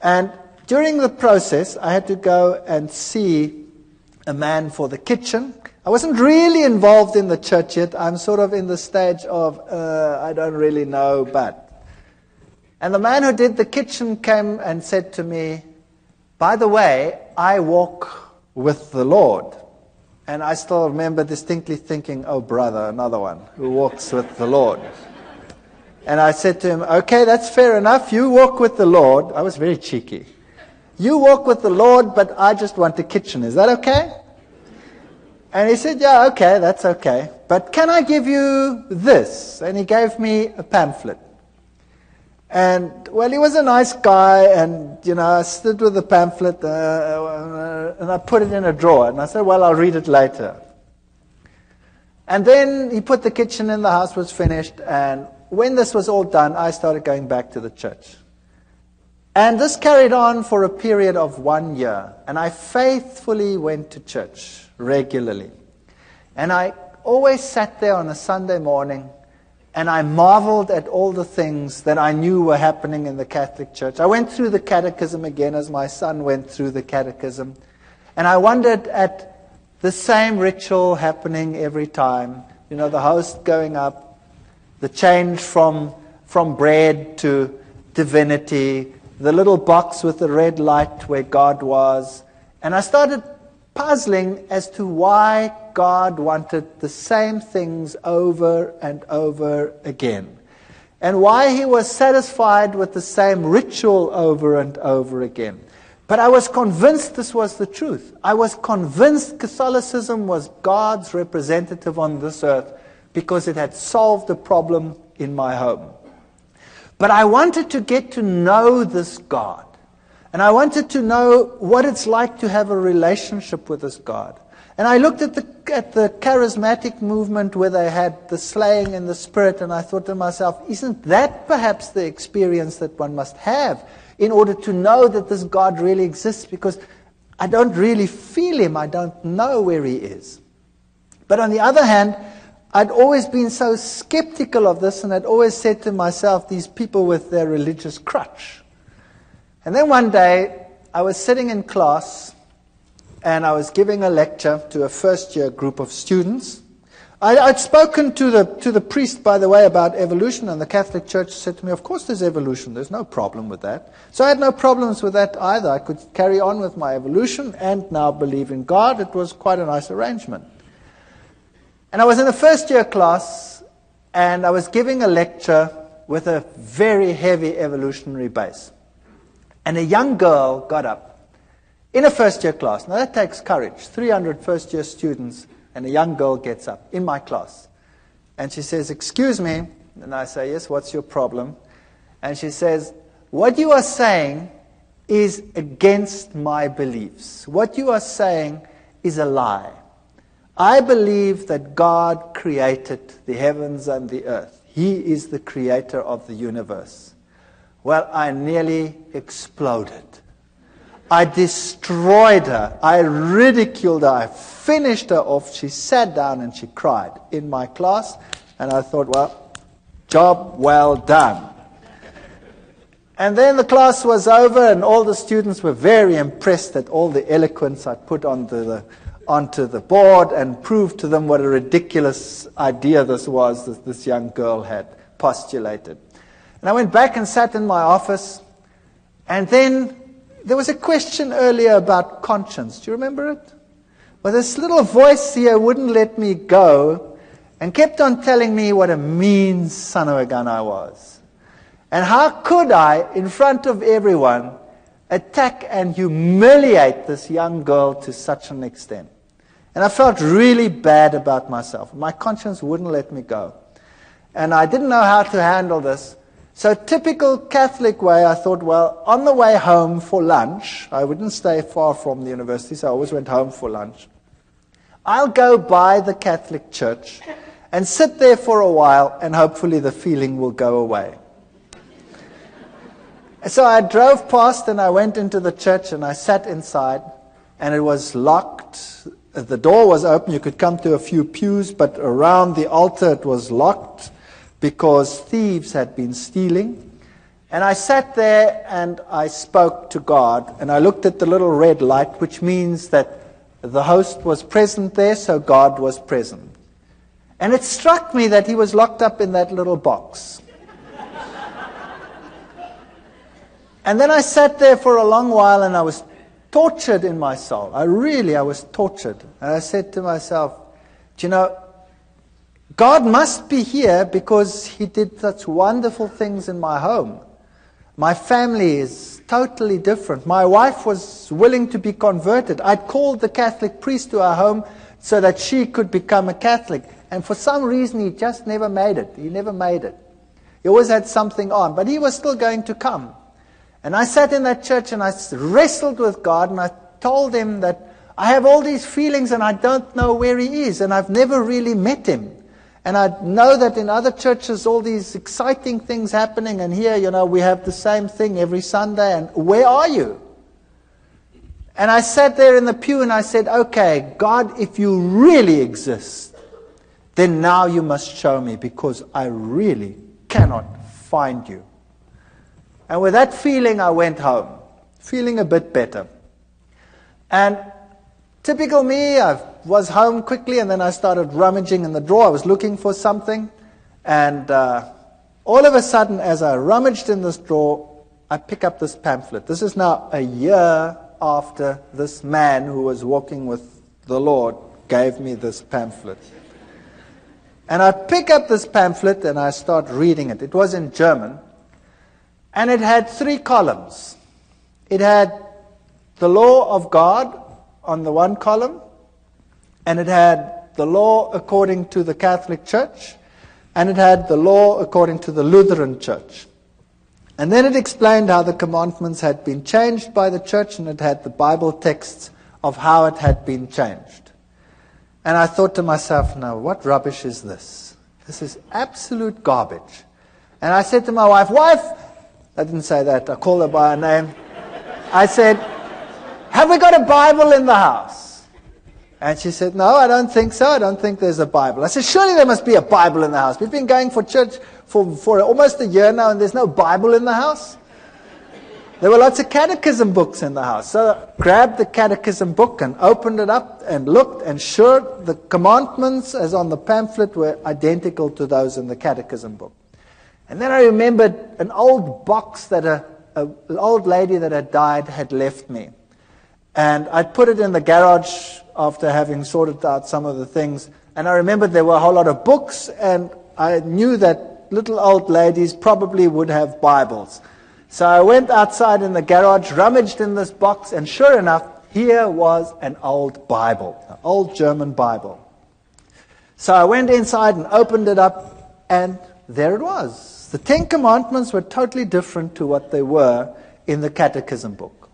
And during the process, I had to go and see a man for the kitchen. I wasn't really involved in the church yet. I'm sort of in the stage of, I don't really know, but. And the man who did the kitchen came and said to me, by the way, I walk with the Lord. And I still remember distinctly thinking, oh brother, another one who walks with the Lord. And I said to him, okay, that's fair enough. You walk with the Lord. I was very cheeky. You walk with the Lord, but I just want a kitchen. Is that okay? And he said, yeah, okay, that's okay. But can I give you this? And he gave me a pamphlet. And, well, he was a nice guy, and, I stood with the pamphlet, and I put it in a drawer, and I said, well, I'll read it later. And then he put the kitchen in, the house was finished, and when this was all done, I started going back to the church. And this carried on for a period of 1 year, and I faithfully went to church regularly. And I always sat there on a Sunday morning, and I marveled at all the things that I knew were happening in the Catholic Church. I went through the catechism again as my son went through the catechism. And I wondered at the same ritual happening every time. The host going up, the change from bread to divinity, the little box with the red light where God was. And I started puzzling as to why God wanted the same things over and over again, and why he was satisfied with the same ritual over and over again. But I was convinced this was the truth. I was convinced Catholicism was God's representative on this earth because it had solved a problem in my home. But I wanted to get to know this God. And I wanted to know what it's like to have a relationship with this God. And I looked at the charismatic movement where they had the slaying in the spirit, and I thought to myself, isn't that perhaps the experience that one must have in order to know that this God really exists? Because I don't really feel him. I don't know where he is. But on the other hand, I'd always been so skeptical of this, and I'd always said to myself, these people with their religious crutch. And then one day, I was sitting in class, and I was giving a lecture to a first-year group of students. I'd spoken to the priest, by the way, about evolution, and the Catholic Church said to me, of course there's evolution, there's no problem with that. So I had no problems with that either. I could carry on with my evolution and now believe in God. It was quite a nice arrangement. And I was in a first-year class, and I was giving a lecture with a very heavy evolutionary base. And a young girl got up in a first-year class. Now that takes courage. 300 first-year students, and a young girl gets up in my class. And she says, excuse me. And I say, yes, what's your problem? And she says, what you are saying is against my beliefs. What you are saying is a lie. I believe that God created the heavens and the earth. He is the creator of the universe. Well, I nearly exploded. I destroyed her. I ridiculed her. I finished her off. She sat down and she cried in my class. And I thought, well, job well done. And then the class was over, and all the students were very impressed at all the eloquence I put onto the board, and proved to them what a ridiculous idea this was that this young girl had postulated. And I went back and sat in my office, and then there was a question earlier about conscience. Do you remember it? Well, this little voice here wouldn't let me go and kept on telling me what a mean son of a gun I was. And how could I, in front of everyone, attack and humiliate this young girl to such an extent? And I felt really bad about myself. My conscience wouldn't let me go. And I didn't know how to handle this. So typical Catholic way, I thought, well, on the way home for lunch, I wouldn't stay far from the university, so I always went home for lunch. I'll go by the Catholic church and sit there for a while, and hopefully the feeling will go away. So I drove past, and I went into the church, and I sat inside, and it was locked. The door was open. You could come to a few pews, but around the altar it was locked, because thieves had been stealing. And I sat there and I spoke to God, and I looked at the little red light, which means that the host was present there, so God was present. And it struck me that he was locked up in that little box. And then I sat there for a long while, and I was tortured in my soul. I was tortured. And I said to myself, do you know, God must be here because he did such wonderful things in my home. My family is totally different. My wife was willing to be converted. I'd called the Catholic priest to our home so that she could become a Catholic. And for some reason, he just never made it. He never made it. He always had something on, but he was still going to come. And I sat in that church and I wrestled with God, and I told him that I have all these feelings and I don't know where he is, and I've never really met him. And I know that in other churches all these exciting things happening, and here, we have the same thing every Sunday, and where are you? And I sat there in the pew and I said, okay, God, if you really exist, then now you must show me, because I really cannot find you. And with that feeling, I went home, feeling a bit better. And typical me, I was home quickly, and then I started rummaging in the drawer. I was looking for something. And all of a sudden, as I rummaged in this drawer, I pick up this pamphlet. This is now a year after this man who was walking with the Lord gave me this pamphlet. And I pick up this pamphlet and I start reading it. It was in German. And it had 3 columns. It had the law of God on the one column, and it had the law according to the Catholic Church, and it had the law according to the Lutheran Church. And then it explained how the commandments had been changed by the church, and it had the Bible texts of how it had been changed. And I thought to myself, now, what rubbish is this? This is absolute garbage. And I said to my wife, I didn't say that, I called her by her name. I said, have we got a Bible in the house? And she said, no, I don't think so. I don't think there's a Bible. I said, surely there must be a Bible in the house. We've been going for church for almost a year now, and there's no Bible in the house. There were lots of catechism books in the house. So I grabbed the catechism book and opened it up and looked, and sure, the commandments as on the pamphlet were identical to those in the catechism book. And then I remembered an old box that an old lady that had died had left me. And I'd put it in the garage after having sorted out some of the things. And I remembered there were a whole lot of books, and I knew that little old ladies probably would have Bibles. So I went outside in the garage, rummaged in this box, and sure enough, here was an old Bible, an old German Bible. So I went inside and opened it up, and there it was. The 10 Commandments were totally different to what they were in the catechism book.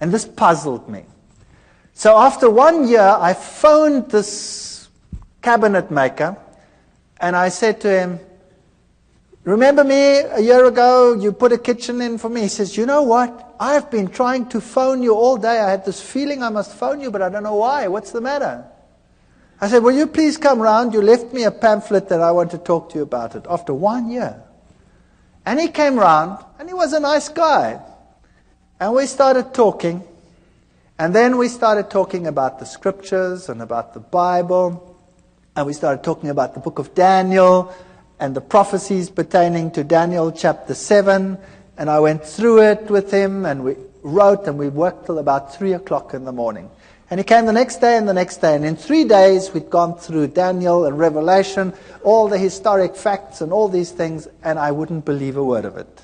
And this puzzled me. So after 1 year, I phoned this cabinet maker, and I said to him, remember me a year ago, you put a kitchen in for me? He says, you know what? I've been trying to phone you all day. I had this feeling I must phone you, but I don't know why. What's the matter? I said, will you please come round? You left me a pamphlet that I want to talk to you about it after 1 year. And he came round, and he was a nice guy. And we started talking. And then we started talking about the scriptures and about the Bible. And we started talking about the book of Daniel and the prophecies pertaining to Daniel chapter 7. And I went through it with him, and we wrote, and we worked till about 3 o'clock in the morning. And he came the next day and the next day. And in 3 days, we'd gone through Daniel and Revelation, all the historic facts and all these things, and I wouldn't believe a word of it.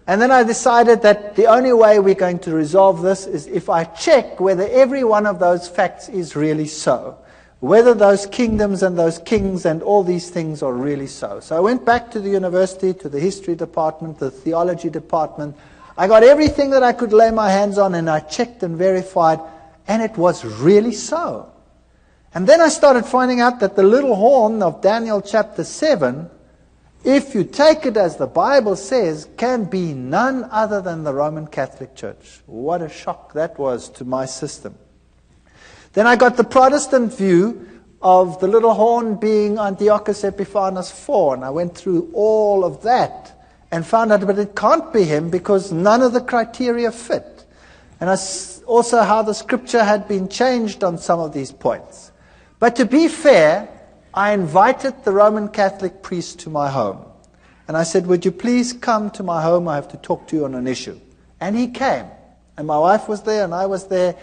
And then I decided that the only way we're going to resolve this is if I check whether every one of those facts is really so. Whether those kingdoms and those kings and all these things are really so. So I went back to the university, to the history department, the theology department. I got everything that I could lay my hands on, and I checked and verified, and it was really so. And then I started finding out that the little horn of Daniel chapter 7, if you take it as the Bible says, can be none other than the Roman Catholic Church. What a shock that was to my system. Then I got the Protestant view of the little horn being Antiochus Epiphanes IV, and I went through all of that and found out that it can't be him because none of the criteria fit. And also how the scripture had been changed on some of these points. But to be fair, I invited the Roman Catholic priest to my home. And I said, would you please come to my home? I have to talk to you on an issue. And he came. And my wife was there and I was there.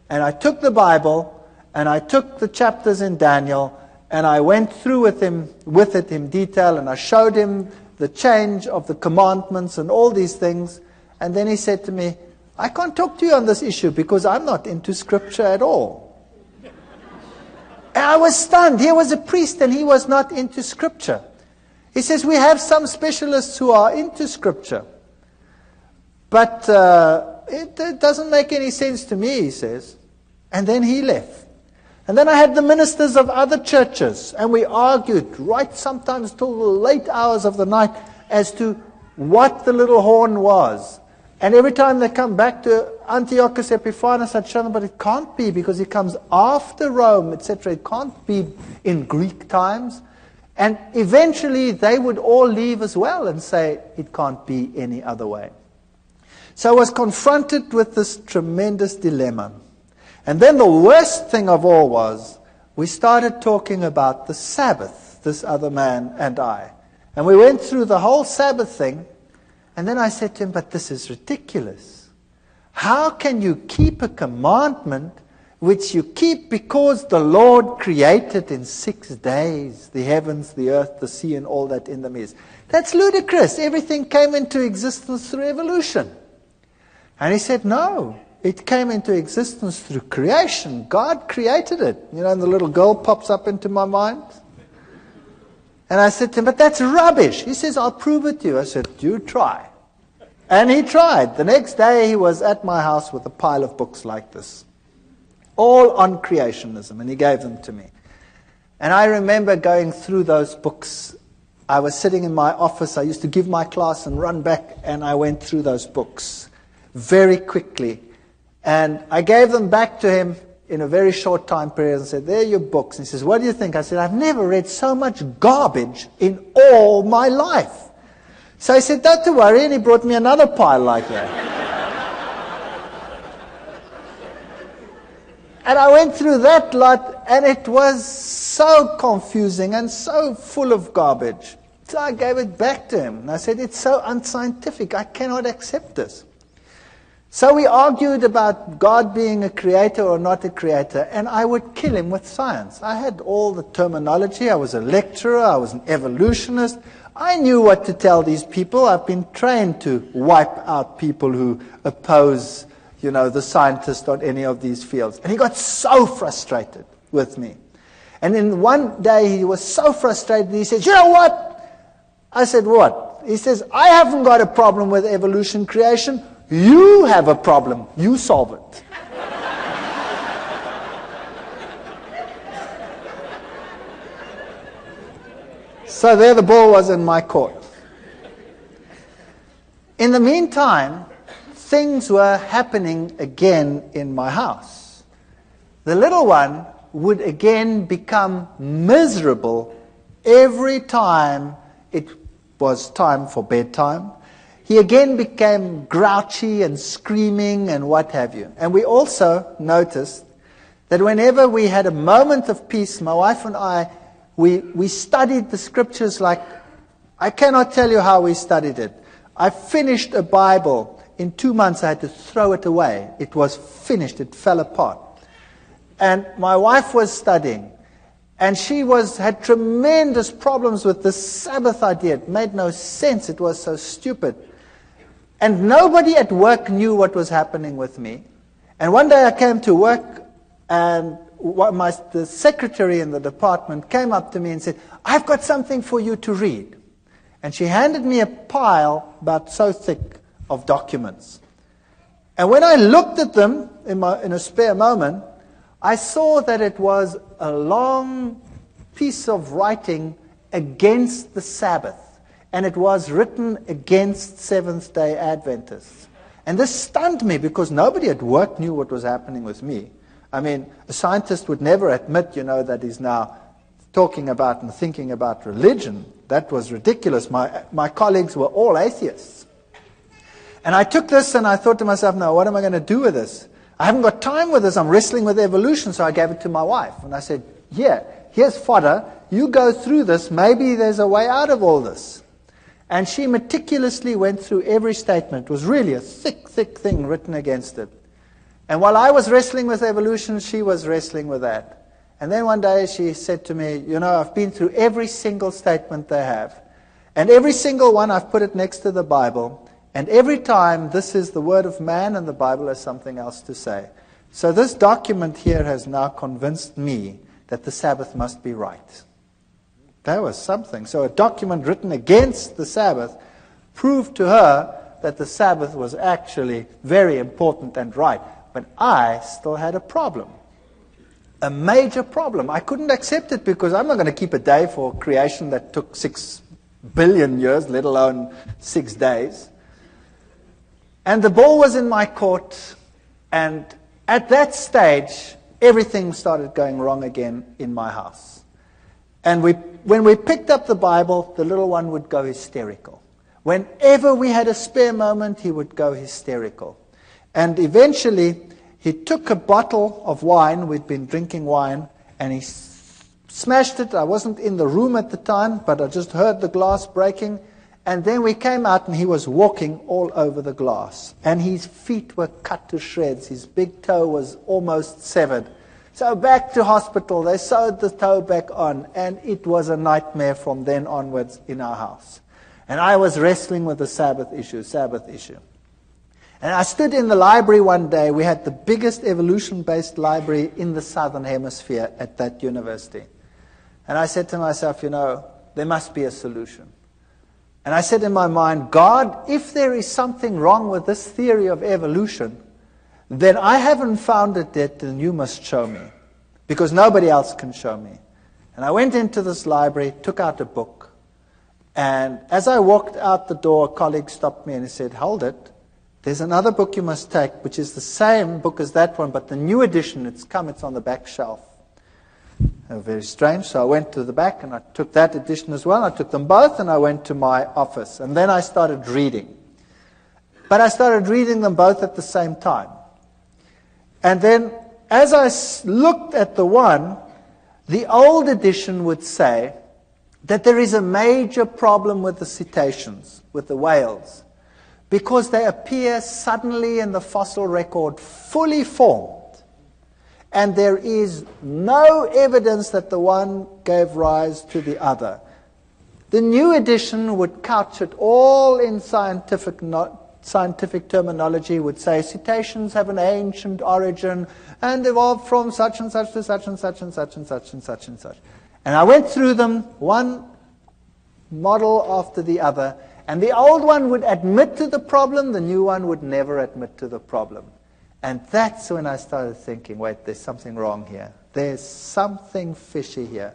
And I took the Bible and I took the chapters in Daniel and I went through with it in detail, and I showed him the change of the commandments and all these things. And then he said to me, I can't talk to you on this issue because I'm not into scripture at all. And I was stunned. Here was a priest and he was not into scripture. He says, we have some specialists who are into Scripture, but it doesn't make any sense to me, he says. And then he left. And then I had the ministers of other churches, and we argued right sometimes till the late hours of the night as to what the little horn was. And every time they come back to Antiochus Epiphanes, I'd show them, but it can't be because he comes after Rome, etc. It can't be in Greek times. And eventually they would all leave as well and say it can't be any other way. So I was confronted with this tremendous dilemma. And then the worst thing of all was, we started talking about the Sabbath, this other man and I. And we went through the whole Sabbath thing, and then I said to him, but this is ridiculous. How can you keep a commandment which you keep because the Lord created in 6 days, the heavens, the earth, the sea, and all that in them is? That's ludicrous. Everything came into existence through evolution. And he said, no. It came into existence through creation. God created it. You know, and the little girl pops up into my mind. And I said to him, but that's rubbish. He says, I'll prove it to you. I said, you try. And he tried. The next day he was at my house with a pile of books like this, all on creationism, and he gave them to me. And I remember going through those books. I was sitting in my office. I used to give my class and run back, and I went through those books very quickly. And I gave them back to him in a very short time period and said, there are your books. And he says, what do you think? I said, I've never read so much garbage in all my life. So he said, don't you worry. And he brought me another pile like that. And I went through that lot, and it was so confusing and so full of garbage. So I gave it back to him. And I said, it's so unscientific. I cannot accept this. So we argued about God being a creator or not a creator, and I would kill him with science. I had all the terminology. I was a lecturer. I was an evolutionist. I knew what to tell these people. I've been trained to wipe out people who oppose, the scientist on any of these fields. And he got so frustrated with me. And then one day he was so frustrated, he says, you know what? I said, what? He says, I haven't got a problem with evolution creation. You have a problem. You solve it. So there the ball was in my court. In the meantime, things were happening again in my house. The little one would again become miserable every time it was time for bedtime. He again became grouchy and screaming and what have you. And we also noticed that whenever we had a moment of peace, my wife and I, we studied the scriptures like, I cannot tell you how we studied it. I finished a Bible. In 2 months I had to throw it away. It was finished. It fell apart. And my wife was studying. And she had tremendous problems with the Sabbath idea. It made no sense. It was so stupid. And nobody at work knew what was happening with me. And one day I came to work, and the secretary in the department came up to me and said, I've got something for you to read. And she handed me a pile about so thick of documents. And when I looked at them in a spare moment, I saw that it was a long piece of writing against the Sabbath. And it was written against Seventh-day Adventists. And this stunned me because nobody at work knew what was happening with me. I mean, a scientist would never admit, that he's now talking about and thinking about religion. That was ridiculous. My colleagues were all atheists. And I took this and I thought to myself, now what am I going to do with this? I haven't got time with this. I'm wrestling with evolution. So I gave it to my wife. And I said, here's fodder. You go through this. Maybe there's a way out of all this. And she meticulously went through every statement. It was really a thick, thick thing written against it. And while I was wrestling with evolution, she was wrestling with that. And then one day she said to me, I've been through every single statement they have. And every single one, I've put it next to the Bible. And every time, this is the word of man and the Bible has something else to say. So this document here has now convinced me that the Sabbath must be right. That was something. So a document written against the Sabbath proved to her that the Sabbath was actually very important and right. But I still had a problem. A major problem. I couldn't accept it because I'm not going to keep a day for creation that took 6 billion years, let alone 6 days. And the ball was in my court, and at that stage, everything started going wrong again in my house. And when we picked up the Bible, the little one would go hysterical. Whenever we had a spare moment, he would go hysterical. And eventually, he took a bottle of wine, we'd been drinking wine, and he smashed it. I wasn't in the room at the time, but I just heard the glass breaking. And then we came out, and he was walking all over the glass. And his feet were cut to shreds. His big toe was almost severed. So back to hospital. They sewed the toe back on, and it was a nightmare from then onwards in our house. And I was wrestling with the Sabbath issue. And I stood in the library one day. We had the biggest evolution-based library in the Southern Hemisphere at that university. And I said to myself, there must be a solution. And I said in my mind, God, if there is something wrong with this theory of evolution, then I haven't found it yet, then you must show me. Because nobody else can show me. And I went into this library, took out a book. And as I walked out the door, a colleague stopped me and he said, hold it. There's another book you must take, which is the same book as that one, but the new edition, it's on the back shelf. Very strange. So I went to the back and I took that edition as well. I took them both and I went to my office. And then I started reading. But I started reading them both at the same time. And then as I looked at the one, the old edition would say that there is a major problem with the cetaceans, with the whales, because they appear suddenly in the fossil record fully formed. And there is no evidence that the one gave rise to the other. The new edition would couch it all in scientific terminology, would say cetaceans have an ancient origin and evolved from such and such to such and such and such and such and such and such. And I went through them, one model after the other, and the old one would admit to the problem, the new one would never admit to the problem. And that's when I started thinking, wait, there's something wrong here. There's something fishy here.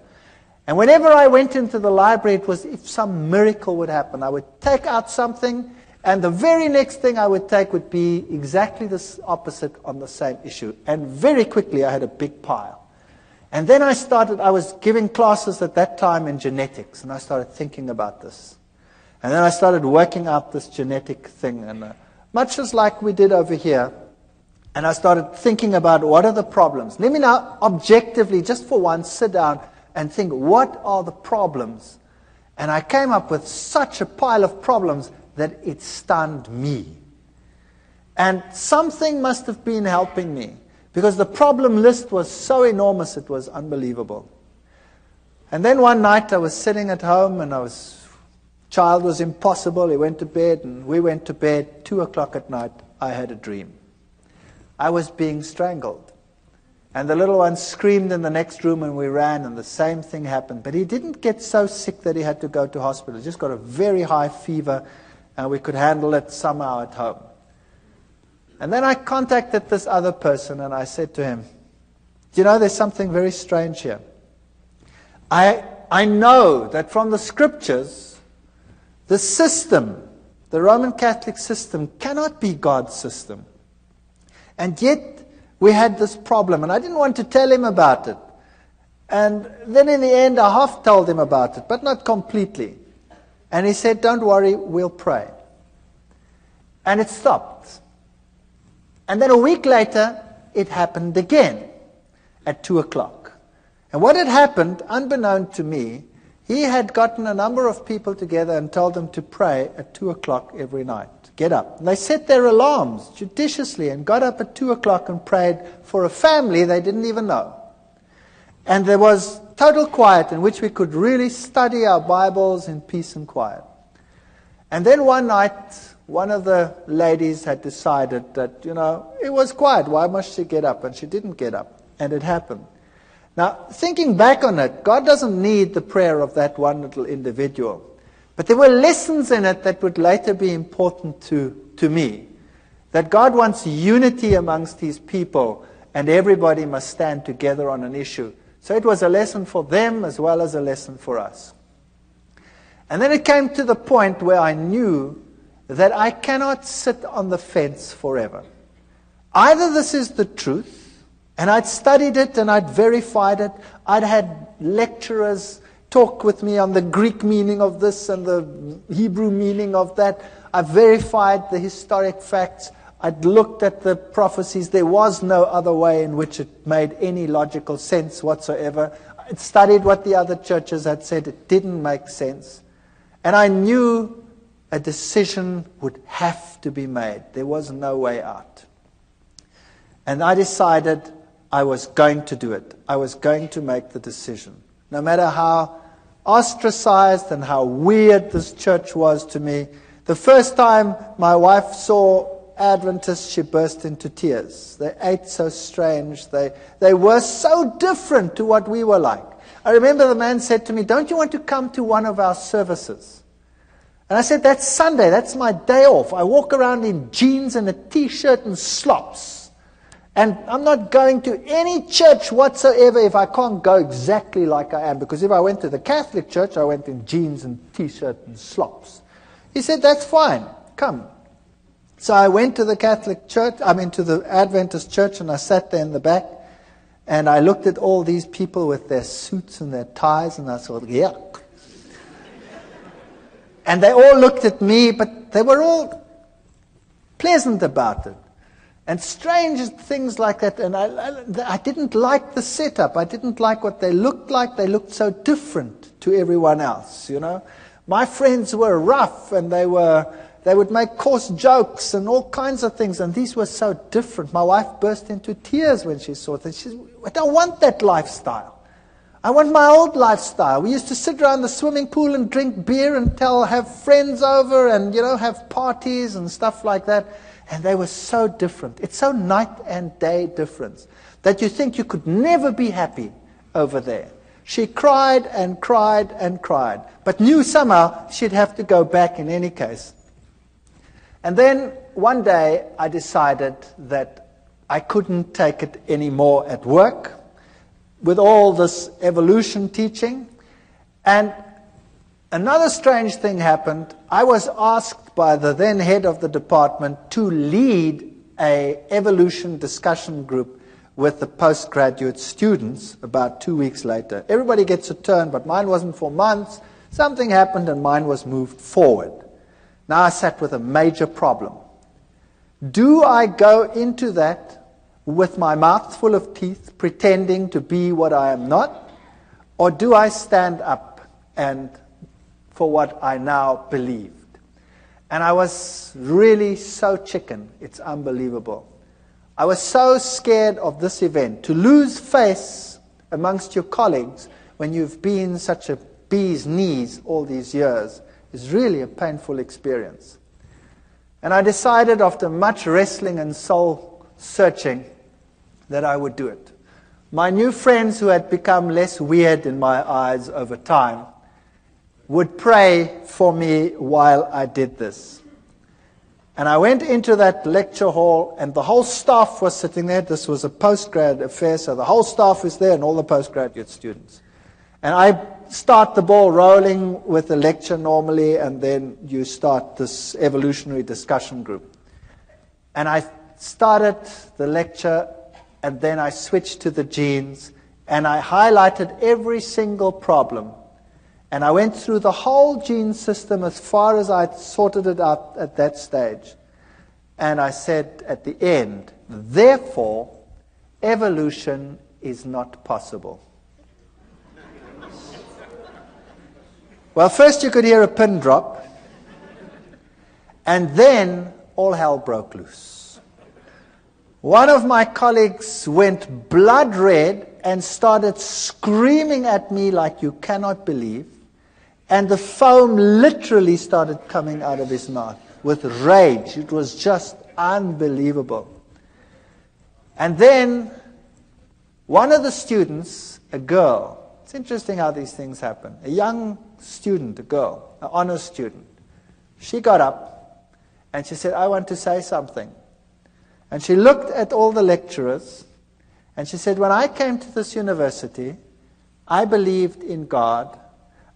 And whenever I went into the library, it was if some miracle would happen. I would take out something, and the very next thing I would take would be exactly the opposite on the same issue. And very quickly, I had a big pile. And then I was giving classes at that time in genetics, and I started thinking about this. And then I started working out this genetic thing, and much as like we did over here. And I started thinking about what are the problems. Let me now objectively, just for once, sit down and think, what are the problems? And I came up with such a pile of problems that it stunned me. And something must have been helping me, because the problem list was so enormous, it was unbelievable. And then one night I was sitting at home, and child was impossible. He went to bed, and we went to bed. 2 o'clock at night, I had a dream. I was being strangled. And the little one screamed in the next room, and we ran, and the same thing happened. But he didn't get so sick that he had to go to hospital. He just got a very high fever, and we could handle it somehow at home. And then I contacted this other person, and I said to him, there's something very strange here. I know that from the scriptures, the system, the Roman Catholic system, cannot be God's system. And yet, we had this problem, and I didn't want to tell him about it. And then in the end, I half told him about it, but not completely. And he said, don't worry, we'll pray. And it stopped. And then a week later, it happened again at 2 o'clock. And what had happened, unbeknown to me, he had gotten a number of people together and told them to pray at 2 o'clock every night. Get up. And they set their alarms judiciously and got up at 2 o'clock and prayed for a family they didn't even know. And there was total quiet in which we could really study our Bibles in peace and quiet. And then one night, one of the ladies had decided that, it was quiet. Why must she get up? And she didn't get up. And it happened. Now, thinking back on it, God doesn't need the prayer of that one little individual. But there were lessons in it that would later be important to me. That God wants unity amongst His people, and everybody must stand together on an issue. So it was a lesson for them as well as a lesson for us. And then it came to the point where I knew that I cannot sit on the fence forever. Either this is the truth, and I'd studied it and I'd verified it. I'd had lecturers talk with me on the Greek meaning of this and the Hebrew meaning of that. I verified the historic facts. I'd looked at the prophecies. There was no other way in which it made any logical sense whatsoever. I'd studied what the other churches had said. It didn't make sense. And I knew a decision would have to be made. There was no way out. And I decided I was going to do it. I was going to make the decision. No matter how ostracized and how weird this church was to me. The first time my wife saw Adventists, she burst into tears. They ate so strange. They were so different to what we were like. I remember the man said to me, "Don't you want to come to one of our services?" And I said, "That's Sunday. That's my day off. I walk around in jeans and a t-shirt and slops. And I'm not going to any church whatsoever if I can't go exactly like I am. Because if I went to the Catholic church, I went in jeans and t-shirt and slops." He said, "That's fine. Come." So I went to the Catholic church, to the Adventist church, and I sat there in the back. And I looked at all these people with their suits and their ties, and I thought, yuck. And they all looked at me, but they were all pleasant about it. And strange things like that. And I didn't like the setup. I didn't like what they looked like. They looked so different to everyone else, you know. My friends were rough, and they would make coarse jokes and all kinds of things. And these were so different. My wife burst into tears when she saw it. She said, "I don't want that lifestyle. I want my old lifestyle. We used to sit around the swimming pool and drink beer and have friends over and, have parties and stuff like that." And they were so different. It's so night and day difference that you think you could never be happy over there. She cried and cried and cried, but knew somehow she'd have to go back in any case. And then one day I decided that I couldn't take it anymore at work with all this evolution teaching. And another strange thing happened. I was asked by the then head of the department to lead an evolution discussion group with the postgraduate students about 2 weeks later. Everybody gets a turn, but mine wasn't for months. Something happened and mine was moved forward. Now I sat with a major problem. Do I go into that with my mouth full of teeth, pretending to be what I am not? Or do I stand up and for what I now believed? And I was really so chicken, it's unbelievable. I was so scared of this event. To lose face amongst your colleagues when you've been such a bee's knees all these years is really a painful experience. And I decided after much wrestling and soul searching that I would do it. My new friends, who had become less weird in my eyes over time, would pray for me while I did this. And I went into that lecture hall, and the whole staff was sitting there. This was a postgrad affair, so the whole staff was there and all the postgraduate students. And I start the ball rolling with the lecture normally, and then you start this evolutionary discussion group. And I started the lecture, and then I switched to the genes, and I highlighted every single problem. And I went through the whole gene system as far as I'd sorted it out at that stage. And I said at the end, therefore, evolution is not possible. Well, first you could hear a pin drop, and then all hell broke loose. One of my colleagues went blood red and started screaming at me like you cannot believe. And the foam literally started coming out of his mouth with rage. It was just unbelievable. And then one of the students a girl. It's interesting how these things happen. A young student, a girl, an honors student. She got up and she said, I want to say something. And she looked at all the lecturers and she said, when I came to this university, I believed in God.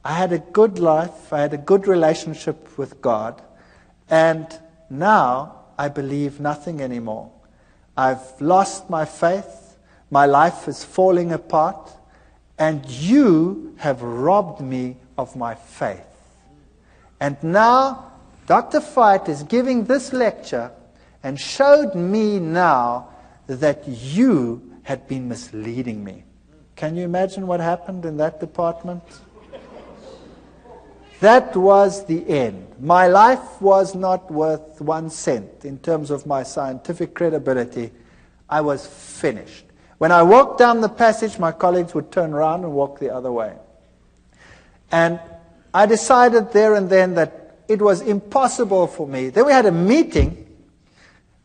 I had a good life. I had a good relationship with God. And now I believe nothing anymore. I've lost my faith. My life is falling apart. And you have robbed me of my faith. And now Dr. Veith is giving this lecture and showed me now that you had been misleading me. Can you imagine what happened in that department? That was the end. My life was not worth 1 cent in terms of my scientific credibility. I was finished. When I walked down the passage, my colleagues would turn around and walk the other way. And I decided there and then that it was impossible for me. Then we had a meeting,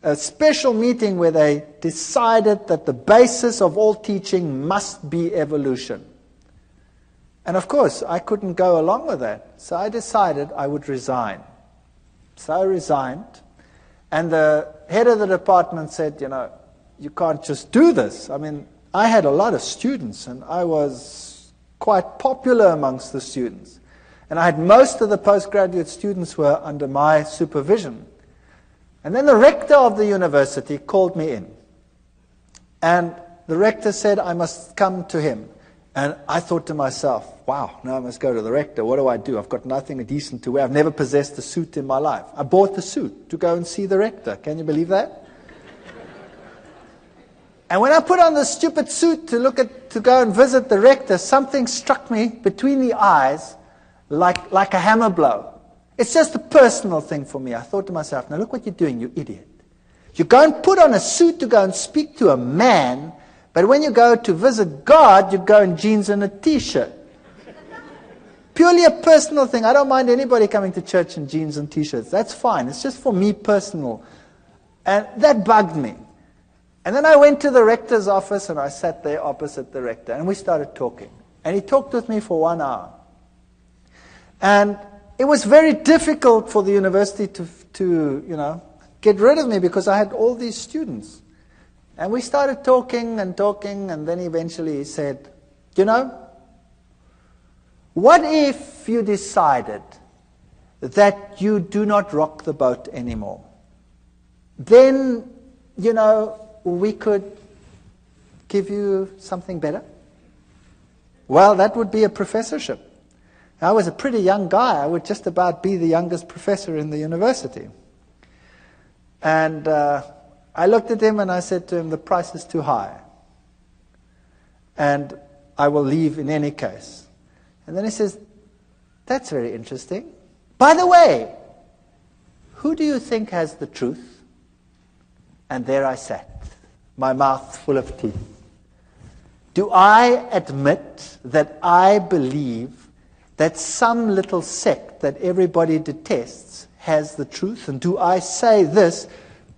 a special meeting where they decided that the basis of all teaching must be evolution. And of course, I couldn't go along with that. So I decided I would resign. So I resigned. And the head of the department said, you know, you can't just do this. I mean, I had a lot of students, and I was quite popular amongst the students. And I had most of the postgraduate students were under my supervision. And then the rector of the university called me in. And the rector said I must come to him. And I thought to myself, wow, now I must go to the rector. What do? I've got nothing decent to wear. I've never possessed a suit in my life. I bought the suit to go and see the rector. Can you believe that? And when I put on this stupid suit to go and visit the rector, something struck me between the eyes like a hammer blow. It's just a personal thing for me. I thought to myself, now look what you're doing, you idiot. You go and put on a suit to go and speak to a man, but when you go to visit God, you go in jeans and a t-shirt. Purely a personal thing. I don't mind anybody coming to church in jeans and t-shirts. That's fine. It's just for me personal. And that bugged me. And then I went to the rector's office and I sat there opposite the rector and we started talking. And he talked with me for 1 hour. And it was very difficult for the university to get rid of me because I had all these students. And we started talking, and then eventually he said, you know, what if you decided that you do not rock the boat anymore? Then, you know, we could give you something better. Well, that would be a professorship. I was a pretty young guy. I would just about be the youngest professor in the university. And I looked at him and I said to him, the price is too high. And I will leave in any case. And then he says, that's very interesting. By the way, who do you think has the truth? And there I sat, my mouth full of teeth. Do I admit that I believe that some little sect that everybody detests has the truth? And do I say this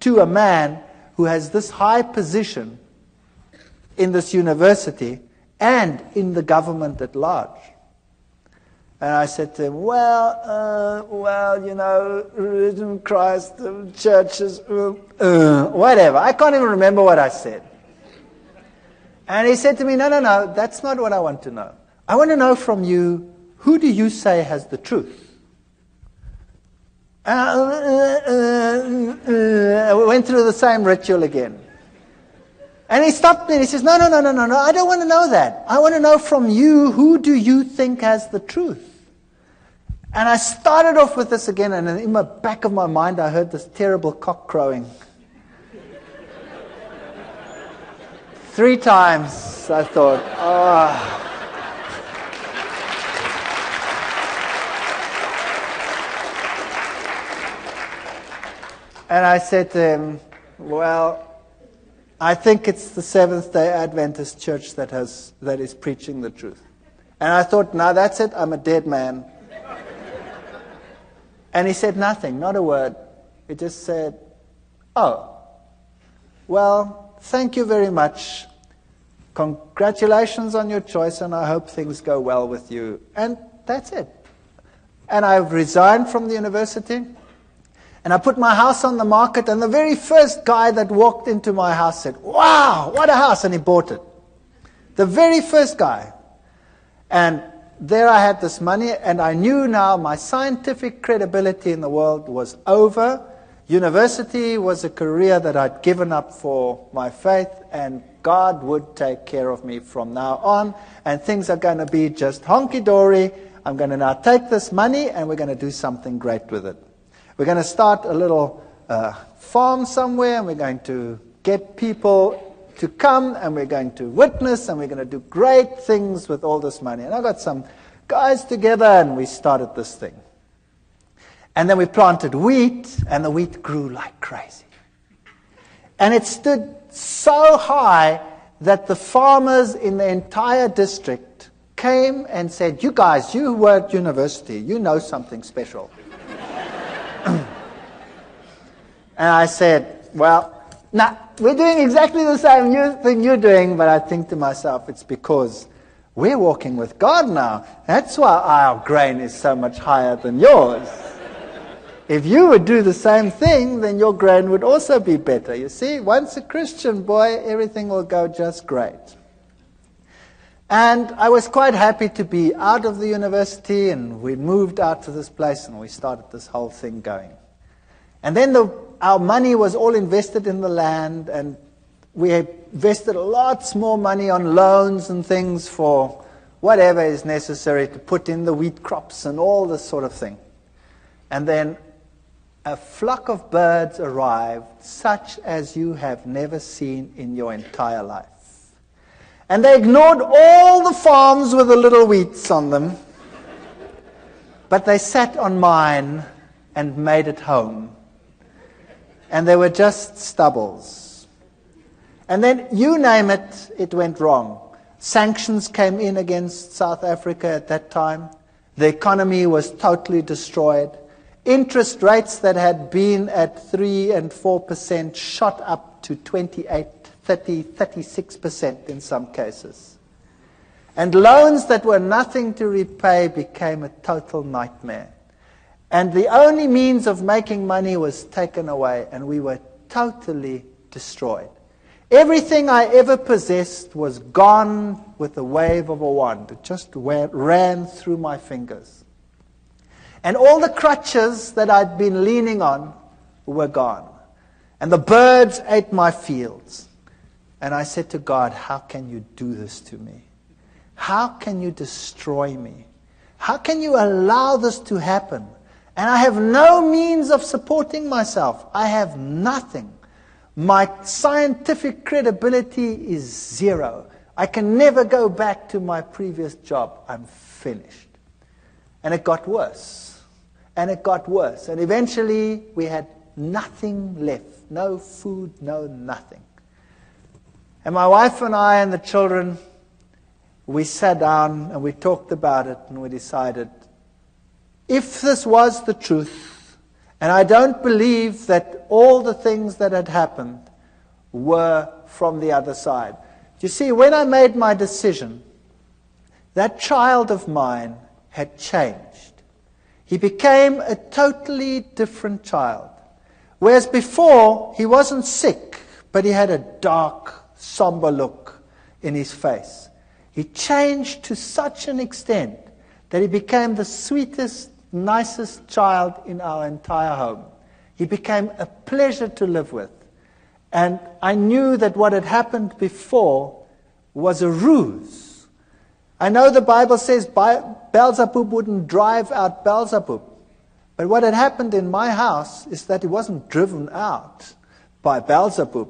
to a man who has this high position in this university and in the government at large? And I said to him, well, you know, religion, Christ, churches, whatever. I can't even remember what I said. And he said to me, no, that's not what I want to know. I want to know from you, who do you say has the truth? We went through the same ritual again. And he stopped me and he says, no, I don't want to know that. I want to know from you, who do you think has the truth? And I started off with this again, and in the back of my mind I heard this terrible cock crowing. 3 times I thought, oh. And I said to him, well, I think it's the Seventh-day Adventist Church that is preaching the truth. And I thought, now that's it, I'm a dead man. And he said nothing, not a word. He just said, oh, well, thank you very much. Congratulations on your choice, and I hope things go well with you. And that's it. And I resigned from the university, and I put my house on the market, and the very first guy that walked into my house said, "Wow, what a house," and he bought it. The very first guy. And there I had this money, and I knew now my scientific credibility in the world was over. University was a career that I'd given up for my faith, and God would take care of me from now on, and things are going to be just honky-dory. I'm going to now take this money, and we're going to do something great with it. We're going to start a little farm somewhere, and we're going to get people to come, and we're going to witness, and we're going to do great things with all this money. And I got some guys together, and we started this thing. And then we planted wheat, and the wheat grew like crazy. And it stood so high that the farmers in the entire district came and said, "You guys, you were at university, you know something special." And I said, "Well, nah, we're doing exactly the same thing you're doing," but I think to myself, it's because we're walking with God now. That's why our grain is so much higher than yours. If you would do the same thing, then your grain would also be better. You see, once a Christian boy, everything will go just great. And I was quite happy to be out of the university, and we moved out to this place, and we started this whole thing going. And then our money was all invested in the land, and we invested lots more money on loans and things for whatever is necessary to put in the wheat crops and all this sort of thing. And then a flock of birds arrived, such as you have never seen in your entire life. And they ignored all the farms with the little wheats on them, but they sat on mine and made it home. And they were just stubbles. And then, you name it, it went wrong. Sanctions came in against South Africa at that time. The economy was totally destroyed. Interest rates that had been at 3 and 4% shot up to 28, 30, 36% in some cases. And loans that were nothing to repay became a total nightmare. And the only means of making money was taken away, and we were totally destroyed. Everything I ever possessed was gone with the wave of a wand. It just ran through my fingers. And all the crutches that I'd been leaning on were gone. And the birds ate my fields. And I said to God, "How can you do this to me? How can you destroy me? How can you allow this to happen? And I have no means of supporting myself. I have nothing. My scientific credibility is zero. I can never go back to my previous job. I'm finished." And it got worse. And it got worse. And eventually we had nothing left. No food, no nothing. And my wife and I and the children, we sat down and we talked about it, and we decided, if this was the truth, and I don't believe that all the things that had happened were from the other side. You see, when I made my decision, that child of mine had changed. He became a totally different child. Whereas before, he wasn't sick, but he had a dark, somber look in his face. He changed to such an extent that he became the sweetest, nicest child in our entire home. He became a pleasure to live with. And I knew that what had happened before was a ruse. I know the Bible says Beelzebub wouldn't drive out Beelzebub. But what had happened in my house is that he wasn't driven out by Beelzebub.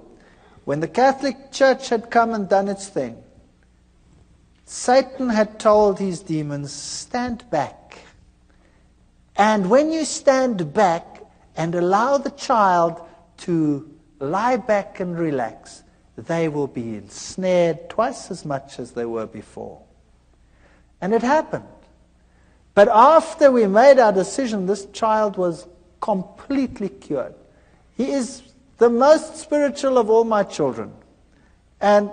When the Catholic Church had come and done its thing, Satan had told his demons, stand back. And when you stand back and allow the child to lie back and relax, they will be ensnared twice as much as they were before. And it happened. But after we made our decision, this child was completely cured. He is the most spiritual of all my children. And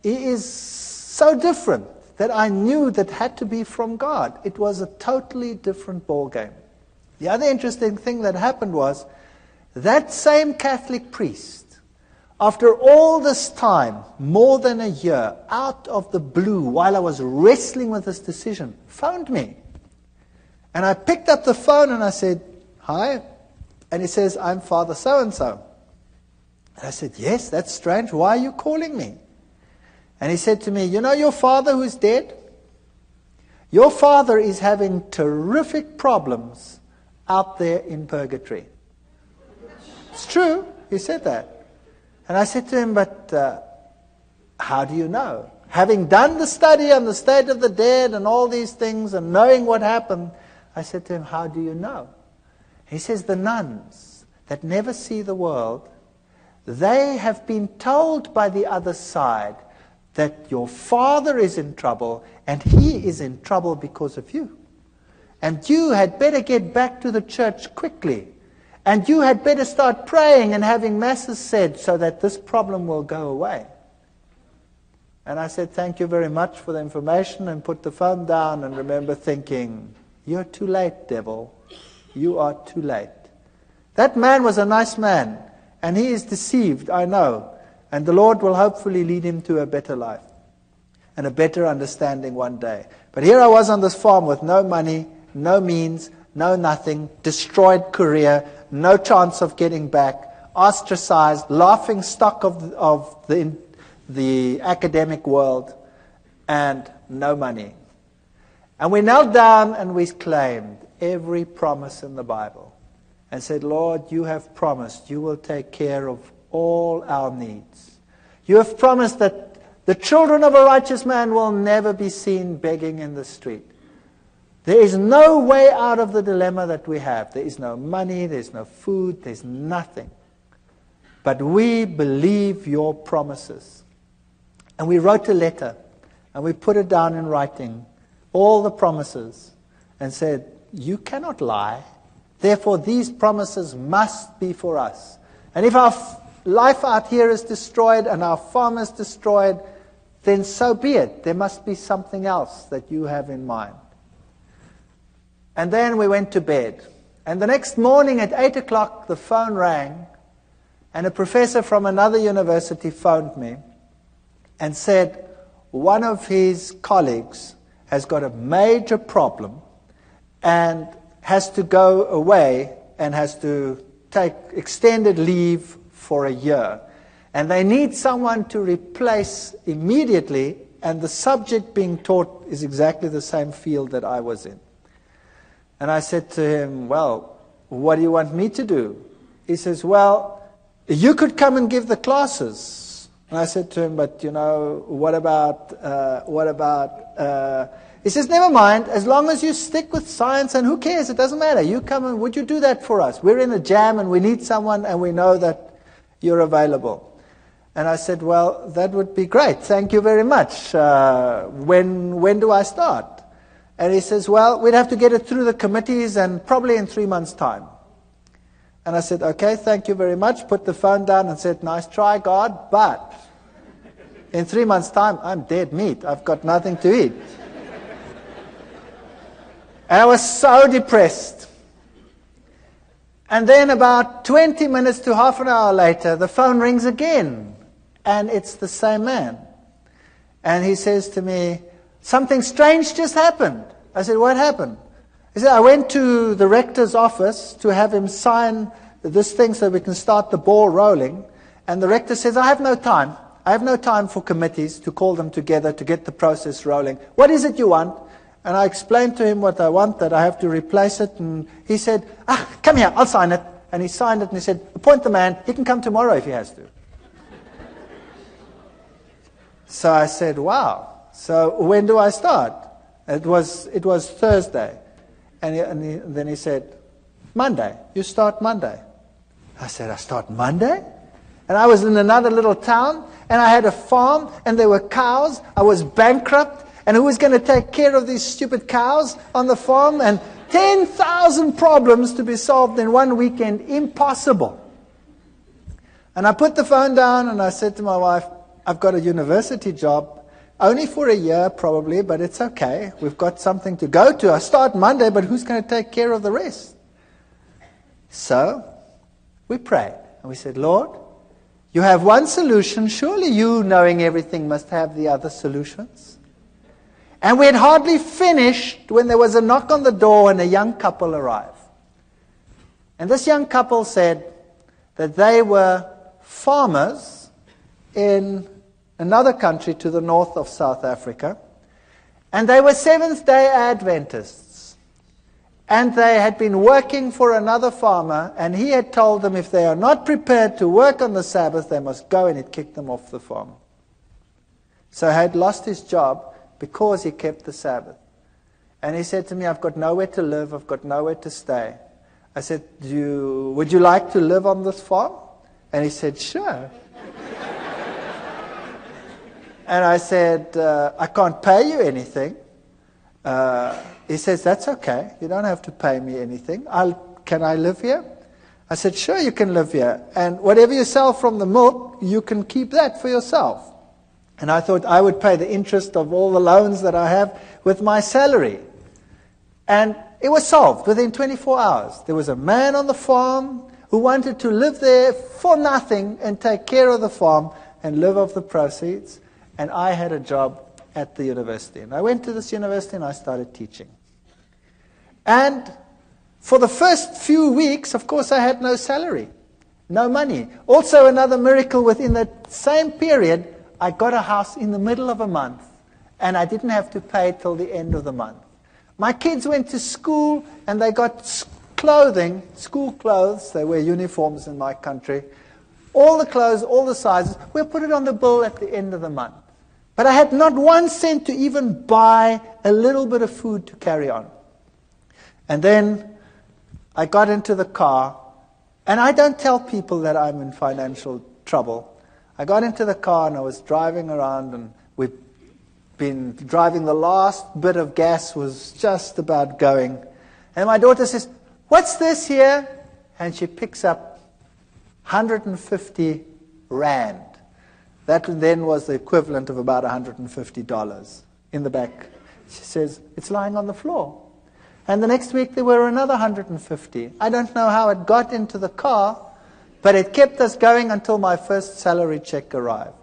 he is so different that I knew that had to be from God. It was a totally different ballgame. The other interesting thing that happened was that same Catholic priest, after all this time, more than a year, out of the blue, while I was wrestling with this decision, phoned me. And I picked up the phone and I said, "Hi." And he says, "I'm Father so-and-so." And I said, "Yes, that's strange. Why are you calling me?" And he said to me, "You know your father who's dead? Your father is having terrific problems out there in purgatory." It's true. He said that. And I said to him, "But how do you know?" Having done the study on the state of the dead and all these things and knowing what happened, I said to him, "How do you know?" He says, "The nuns that never see the world, they have been told by the other side that your father is in trouble and he is in trouble because of you. And you had better get back to the church quickly. And you had better start praying and having masses said so that this problem will go away." And I said, "Thank you very much for the information," and put the phone down and remember thinking, "You're too late, devil. You are too late." That man was a nice man, and he is deceived, I know. And the Lord will hopefully lead him to a better life and a better understanding one day. But here I was on this farm with no money, no means, no nothing, destroyed career, no chance of getting back, ostracized, laughing stock of the academic world, and no money. And we knelt down and we claimed every promise in the Bible and said, "Lord, you have promised you will take care of all our needs. You have promised that the children of a righteous man will never be seen begging in the street. There is no way out of the dilemma that we have. There is no money, there's no food, there's nothing. But we believe your promises." And we wrote a letter, and we put it down in writing, all the promises, and said, "You cannot lie. Therefore, these promises must be for us. And if our life out here is destroyed and our farm is destroyed, then so be it. There must be something else that you have in mind." And then we went to bed. And the next morning at 8 o'clock, the phone rang, and a professor from another university phoned me and said one of his colleagues has got a major problem and has to go away and has to take extended leave for a year. And they need someone to replace immediately, and the subject being taught is exactly the same field that I was in. And I said to him, "Well, what do you want me to do?" He says, "Well, you could come and give the classes." And I said to him, "But, you know, what about, He says, "Never mind, as long as you stick with science, and who cares, it doesn't matter. You come and would you do that for us? We're in a jam and we need someone and we know that you're available." And I said, "Well, that would be great. Thank you very much. When do I start?" And he says, "Well, we'd have to get it through the committees and probably in 3 months' time." And I said, "Okay, thank you very much." Put the phone down and said, "Nice try, God, but in 3 months' time, I'm dead meat. I've got nothing to eat." And I was so depressed. And then about 20 minutes to half an hour later, the phone rings again. And it's the same man. And he says to me, "Something strange just happened." I said, "What happened?" He said, "I went to the rector's office to have him sign this thing so we can start the ball rolling. And the rector says, I have no time. I have no time for committees to call them together to get the process rolling. What is it you want?" And I explained to him what I want, that I have to replace it. And he said, "Come here, I'll sign it." And he signed it and he said, "Appoint the man. He can come tomorrow if he has to." So I said, "Wow. So when do I start?" It was Thursday. And then he said, "Monday. You start Monday." I said, "I start Monday?" And I was in another little town, and I had a farm, and there were cows. I was bankrupt. And who was going to take care of these stupid cows on the farm? And 10,000 problems to be solved in one weekend. Impossible. And I put the phone down and I said to my wife, I've got a university job, only for a year probably, but it's okay. We've got something to go to. I start Monday, but who's going to take care of the rest? So we prayed, and we said, Lord, you have one solution. Surely you, knowing everything, must have the other solutions. And we had hardly finished when there was a knock on the door and a young couple arrived. And this young couple said that they were farmers in another country to the north of South Africa. And they were Seventh-day Adventists. And they had been working for another farmer, and he had told them if they are not prepared to work on the Sabbath, they must go, and he'd kicked them off the farm. So he had lost his job because he kept the Sabbath. And he said to me, I've got nowhere to live, I've got nowhere to stay. I said, would you like to live on this farm? And he said, sure. And I said, I can't pay you anything. He says, that's okay. You don't have to pay me anything. Can I live here? I said, sure, you can live here. And whatever you sell from the milk, you can keep that for yourself. And I thought I would pay the interest of all the loans that I have with my salary. And it was solved within 24 hours. There was a man on the farm who wanted to live there for nothing and take care of the farm and live off the proceeds. And I had a job at the university. And I went to this university and I started teaching. And for the first few weeks, of course, I had no salary, no money. Also, another miracle within that same period, I got a house in the middle of a month, and I didn't have to pay till the end of the month. My kids went to school, and they got clothing, school clothes. They wear uniforms in my country. All the clothes, all the sizes, we'll put it on the bill at the end of the month. But I had not 1 cent to even buy a little bit of food to carry on. And then I got into the car, and I don't tell people that I'm in financial trouble. I got into the car and I was driving around, and we've been driving, the last bit of gas was just about going. And my daughter says, what's this here? And she picks up 150 rand. That then was the equivalent of about $150 in the back. She says, it's lying on the floor. And the next week there were another 150. I don't know how it got into the car, but it kept us going until my first salary check arrived.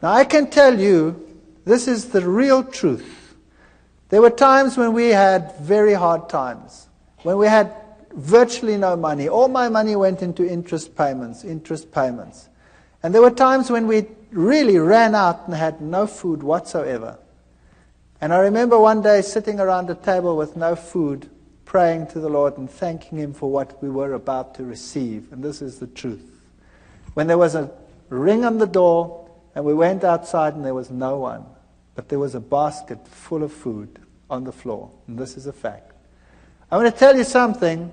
Now I can tell you, this is the real truth. There were times when we had very hard times, when we had virtually no money. All my money went into interest payments. And there were times when we really ran out and had no food whatsoever. And I remember one day sitting around a table with no food, praying to the Lord and thanking Him for what we were about to receive. And this is the truth. When there was a ring on the door, and we went outside and there was no one, but there was a basket full of food on the floor. And this is a fact. I want to tell you something,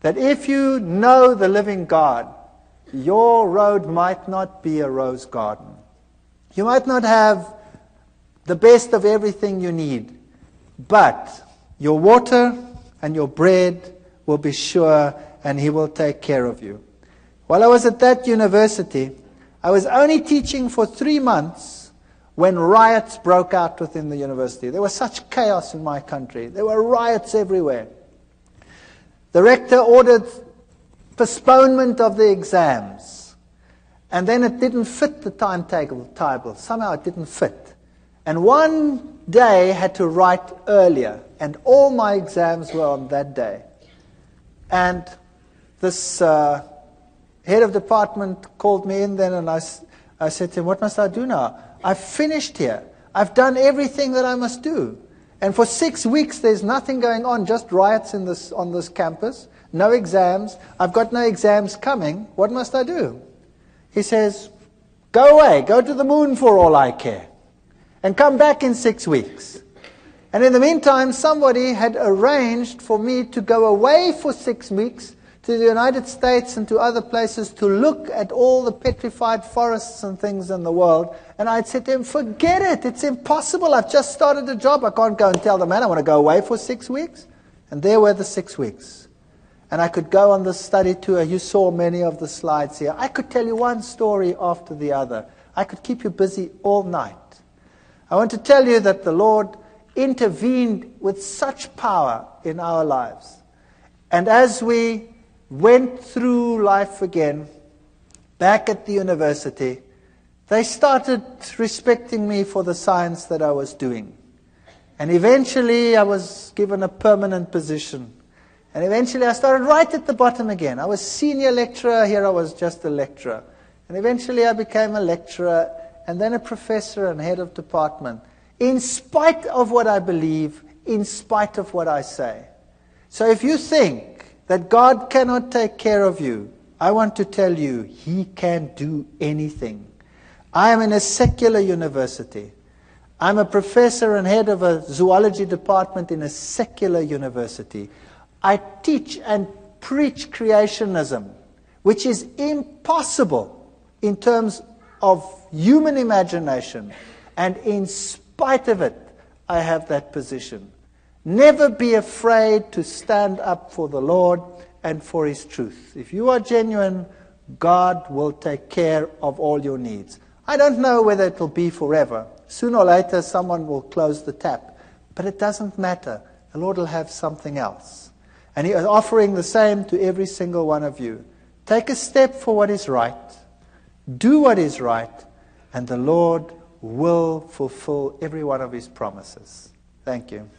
that if you know the living God, your road might not be a rose garden. You might not have the best of everything you need, but your water and your bread will be sure, and He will take care of you. While I was at that university, I was only teaching for 3 months when riots broke out within the university. There was such chaos in my country. There were riots everywhere. The rector ordered postponement of the exams. And then it didn't fit the timetable. Somehow it didn't fit. And one day I had to write earlier. And all my exams were on that day. And this head of department called me in then, and I said to him, what must I do now? I've finished here. I've done everything that I must do. And for 6 weeks there's nothing going on, just riots on this campus. No exams. I've got no exams coming. What must I do? He says, go away. Go to the moon for all I care. And come back in 6 weeks. And in the meantime, somebody had arranged for me to go away for 6 weeks to the United States and to other places to look at all the petrified forests and things in the world. And I'd said to him, forget it. It's impossible. I've just started a job. I can't go and tell the man I want to go away for 6 weeks. And there were the 6 weeks. And I could go on this study tour. You saw many of the slides here. I could tell you one story after the other I could keep you busy all night. I want to tell you that the Lord intervened with such power in our lives. And as we went through life again, back at the university, they started respecting me for the science that I was doing. And eventually I was given a permanent position. And eventually I started right at the bottom again. I was senior lecturer, here I was just a lecturer. And eventually I became a lecturer, and then a professor and head of department. In spite of what I believe, in spite of what I say. So if you think that God cannot take care of you, I want to tell you, He can do anything. I am in a secular university. I'm a professor and head of a zoology department in a secular university. I teach and preach creationism, which is impossible in terms of human imagination. And in spite of it, I have that position. Never be afraid to stand up for the Lord and for His truth. If you are genuine, God will take care of all your needs. I don't know whether it will be forever. Sooner or later, someone will close the tap. But it doesn't matter. The Lord will have something else. And He is offering the same to every single one of you. Take a step for what is right. Do what is right. And the Lord will fulfill every one of His promises. Thank you.